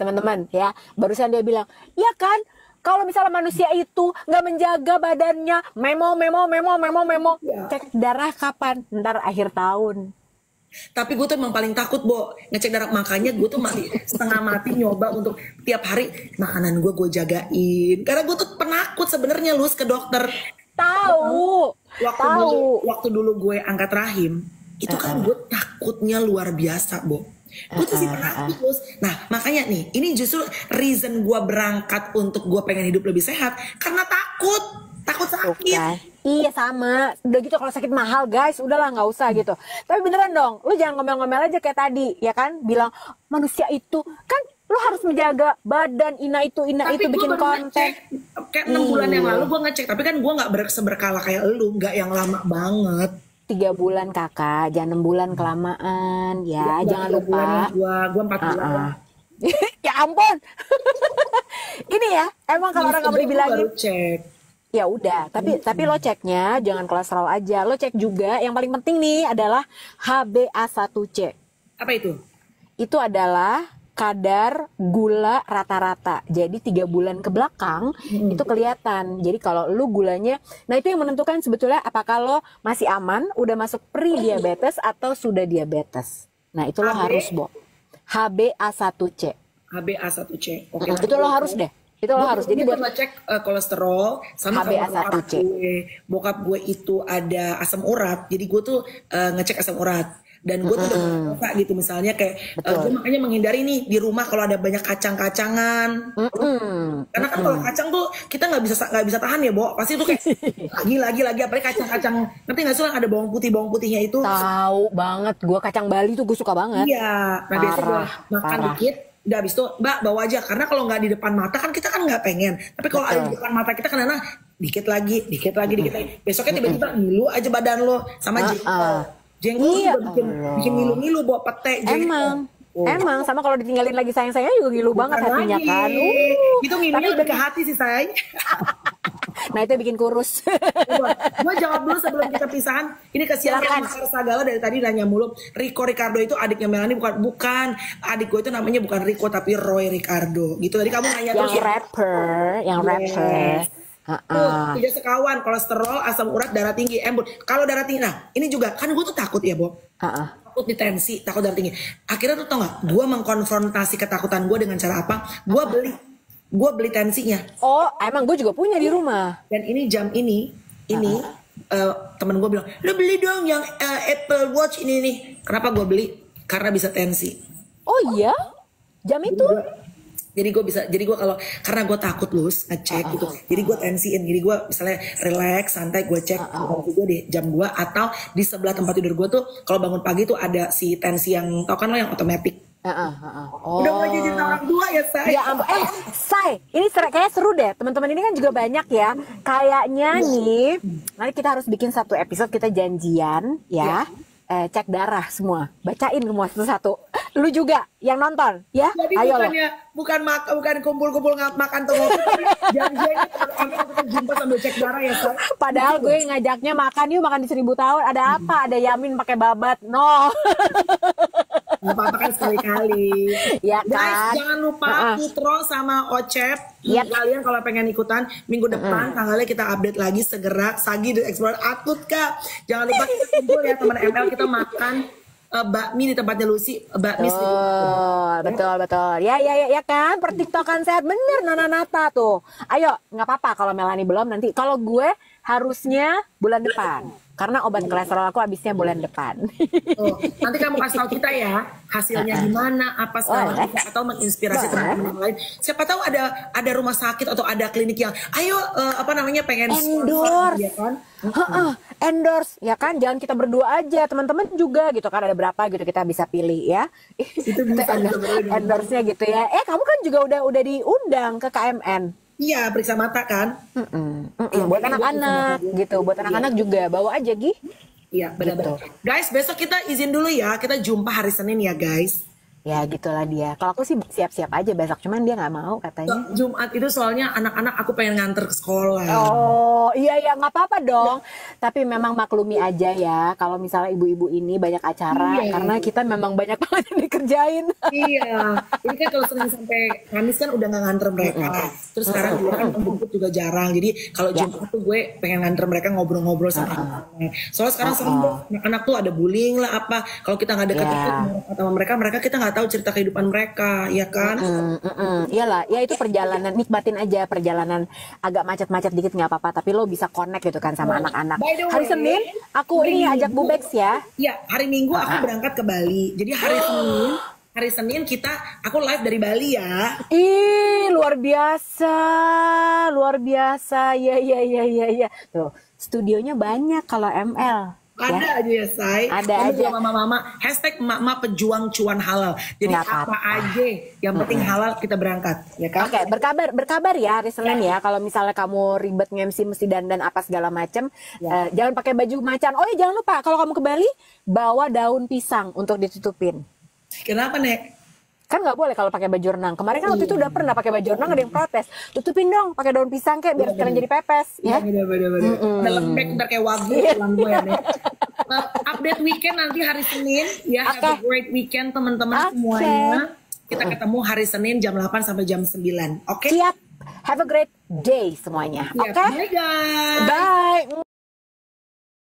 S3: teman-teman ya. Barusan dia bilang, ya kan? Kalau misalnya manusia itu nggak menjaga badannya, memo.
S1: Ya.
S3: Cek darah kapan? Ntar akhir tahun.
S1: Tapi gue tuh emang paling takut, Bo, ngecek darah. Makanya gue tuh setengah mati nyoba untuk tiap hari makanan gue jagain. Karena gue tuh penakut sebenarnya, Lus, ke dokter.
S3: Tahu.
S1: Waktu dulu gue angkat rahim, itu kan gue takutnya luar biasa, Bo. Gue tuh sih penakut, Lus. Nah makanya nih, ini justru reason gue berangkat untuk gue pengen hidup lebih sehat, karena takut sakit.
S3: Bukan. Iya sama. Udah gitu kalau sakit mahal guys, udahlah nggak usah gitu. Tapi beneran dong, lu jangan ngomel-ngomel aja kayak tadi, ya kan? Bilang manusia itu kan lu harus menjaga badan, itu bikin konten.
S1: Kayak 6 bulan yang lalu gue ngecek, tapi kan gue nggak berkala kayak lu, nggak yang lama banget.
S3: 3 bulan kakak, jangan 6 bulan kelamaan ya, jangan lupa.
S1: Gua 4 bulan.
S3: Ya ampun. Ini ya, emang kalau orang nggak mau dibilangin.
S1: Baru cek.
S3: Ya udah, tapi lo ceknya jangan kolesterol aja, lo cek juga yang paling penting nih adalah HbA1c.
S1: Apa itu?
S3: Itu adalah kadar gula rata-rata. Jadi 3 bulan ke belakang itu kelihatan. Jadi kalau lu gulanya, nah itu yang menentukan sebetulnya apakah lo masih aman, udah masuk pre-diabetes atau sudah diabetes. Nah itu lo harus, Bo. HbA1c.
S1: HbA1c. Oke.
S3: Itu lo harus deh. Itu lo harus. Jadi buat
S1: ngecek kolesterol sama
S3: HbA1c.
S1: Bokap gue itu ada asam urat. Jadi gue tuh ngecek asam urat. Dan gue tuh udah gitu misalnya kayak gue makanya menghindari nih di rumah kalau ada banyak kacang-kacangan. Karena kan kalau kacang tuh kita nggak bisa tahan ya, Bo. Pasti tuh kayak lagi apalagi kacang-kacang. Ngerti nggak sih ada bawang putihnya itu?
S3: Tahu banget. Gue kacang Bali tuh gue suka banget.
S1: Iya. Nah biasanya gue makan dikit. Udah habis itu Mbak bawa aja. Karena kalau nggak di depan mata kan kita kan nggak pengen. Tapi kalau ada di depan mata kita kan dikit lagi. Besoknya tiba-tiba ngilu aja badan lo sama jengkol juga bikin ngilu-ngilu bawa pete.
S3: Emang sama kalau ditinggalin lagi sayang-sayang juga ngilu banget hatinya kan.
S1: Itu ngilu ke hati sih sayang.
S3: Nah itu bikin kurus.
S1: Gue jawab dulu sebelum kita pisahan. Ini kesian Mas Sagala dari tadi nanya mulu. Ricardo itu adiknya Melanie, bukan. Adik gue itu namanya bukan Rico tapi Roy Ricardo. Gitu tadi kamu nanya
S3: terus. Yang rapper.
S1: Tidak sekawan, kolesterol, asam urat, darah tinggi, embun. Kalau darah tinggi, nah ini juga kan gue tuh takut ya, Bob. Takut di tensi, takut darah tinggi. Akhirnya tuh tau gak, gue mengkonfrontasi ketakutan gue dengan cara apa? Gue beli tensinya.
S3: Oh, emang gue juga punya di rumah.
S1: Dan ini jam ini temen gue bilang, lo beli dong yang Apple Watch ini nih. Kenapa gue beli? Karena bisa tensi.
S3: Oh iya? Jam itu?
S1: Jadi gue kalau karena gue takut ngecek gitu. Jadi gue tensiin. Jadi gue misalnya relax, santai, gue cek gue di jam gue atau di sebelah tempat tidur gue tuh kalau bangun pagi tuh ada si tensi yang tau kan lo yang otomatis. Udah mulai jadi orang tua ya, Say.
S3: Ya ampun. Say, ini kayaknya seru deh. Teman-teman ini kan juga banyak ya. Kayaknya nih, nanti kita harus bikin satu episode kita janjian ya. Cek darah semua, bacain semua satu-satu. Lu juga yang nonton ya.
S1: Jadi
S3: ayo
S1: bukan kumpul-kumpul makan tuh janjiannya kita jumpa sambil cek darah ya, Say.
S3: Padahal gue ngajaknya makan di 1000 tahun. Ada apa? Ada Yamin pakai babat. No.
S1: Apa-apa kan sekali-kali.
S3: Ya kan?
S1: Guys, jangan lupa Putro sama Ocep. Kalian kalau pengen ikutan minggu depan tanggalnya kita update lagi segera. Sagi The Explorer Atut Kak. Jangan lupa kita kumpul ya teman ML, kita makan bakmi di tempatnya Lucy. Bakmi
S3: betul. Ya kan? Pertiktokan sehat bener Nana Nata tuh. Ayo, nggak apa-apa kalau Melanie belum, nanti kalau gue harusnya bulan depan. Karena obat kolesterol aku habisnya bulan depan.
S1: Nanti kamu kasih tahu kita ya hasilnya gimana, apa segala macam, atau menginspirasi teman-teman yang lain. Siapa tahu ada rumah sakit atau ada klinik yang ayo pengen
S3: endorse,
S1: ya kan?
S3: Endorse ya kan, jangan kita berdua aja, teman-teman juga gitu kan, ada berapa gitu kita bisa pilih ya.
S1: Itu bisa
S3: endorse-nya gitu ya. Kamu kan juga udah diundang ke KMN.
S1: Iya, periksa mata kan.
S3: Buat anak-anak gitu, buat anak-anak juga bawa aja Gi.
S1: Iya, benar-benar. Gitu. Guys, besok kita izin dulu ya, kita jumpa hari Senin ya guys.
S3: Ya gitulah dia. Kalau aku sih siap-siap aja besok, cuman dia nggak mau katanya.
S1: Jumat itu soalnya anak-anak aku pengen nganter ke sekolah.
S3: Oh iya nggak apa-apa dong. Tapi memang maklumi aja ya kalau misalnya ibu-ibu ini banyak acara karena kita memang banyak banget yang dikerjain.
S1: Iya. Ini kan kalau Senin sampai Kamis kan udah nggak nganter mereka. Terus sekarang juga kan jemput juga jarang. Jadi kalau Jumat tuh gue pengen nganter mereka ngobrol-ngobrol sama soalnya sekarang sering anak-anak tuh ada bullying lah apa. Kalau kita nggak deket-deket sama mereka kita nggak tahu cerita kehidupan mereka, ya kan?
S3: Iyalah, ya itu perjalanan, nikmatin aja perjalanan agak macet-macet dikit nggak apa-apa, tapi lo bisa connect gitu kan sama anak-anak. Hari Senin aku ini ajak Bu Bex ya.
S1: Iya, hari Minggu aku berangkat ke Bali. Jadi hari Senin aku live dari Bali ya.
S3: Ih, luar biasa. Ya. Tuh, studionya banyak kalau ML.
S1: Ada aja ya, Say.
S3: Ada aja.
S1: Mama-mama, hashtag emak-emak pejuang cuan halal. Jadi
S3: Nggak
S1: apa aja yang penting halal kita berangkat, ya kan?
S3: Oke, berkabar ya hari Senin ya. Kalau misalnya kamu ribet nge-MC mesti dandan apa segala macem, jangan pakai baju macan. Oh ya jangan lupa kalau kamu ke Bali bawa daun pisang untuk ditutupin.
S1: Kenapa, Nek?
S3: Kan nggak boleh kalau pakai baju renang. Kemarin kan waktu itu udah pernah pakai baju renang ada yang protes. Tutupin dong pakai daun pisang kayak biar sekalian jadi pepes. Ya.
S1: Bener. Udah lembek ntar kayak wagu tulang gue ya, Nek. Update weekend nanti hari Senin ya. Have a great weekend teman-teman semuanya. Kita ketemu hari Senin jam 8 sampai jam 9. Oke?
S3: Siap. Have a great day semuanya. Oke?
S1: Bye guys.
S3: Bye.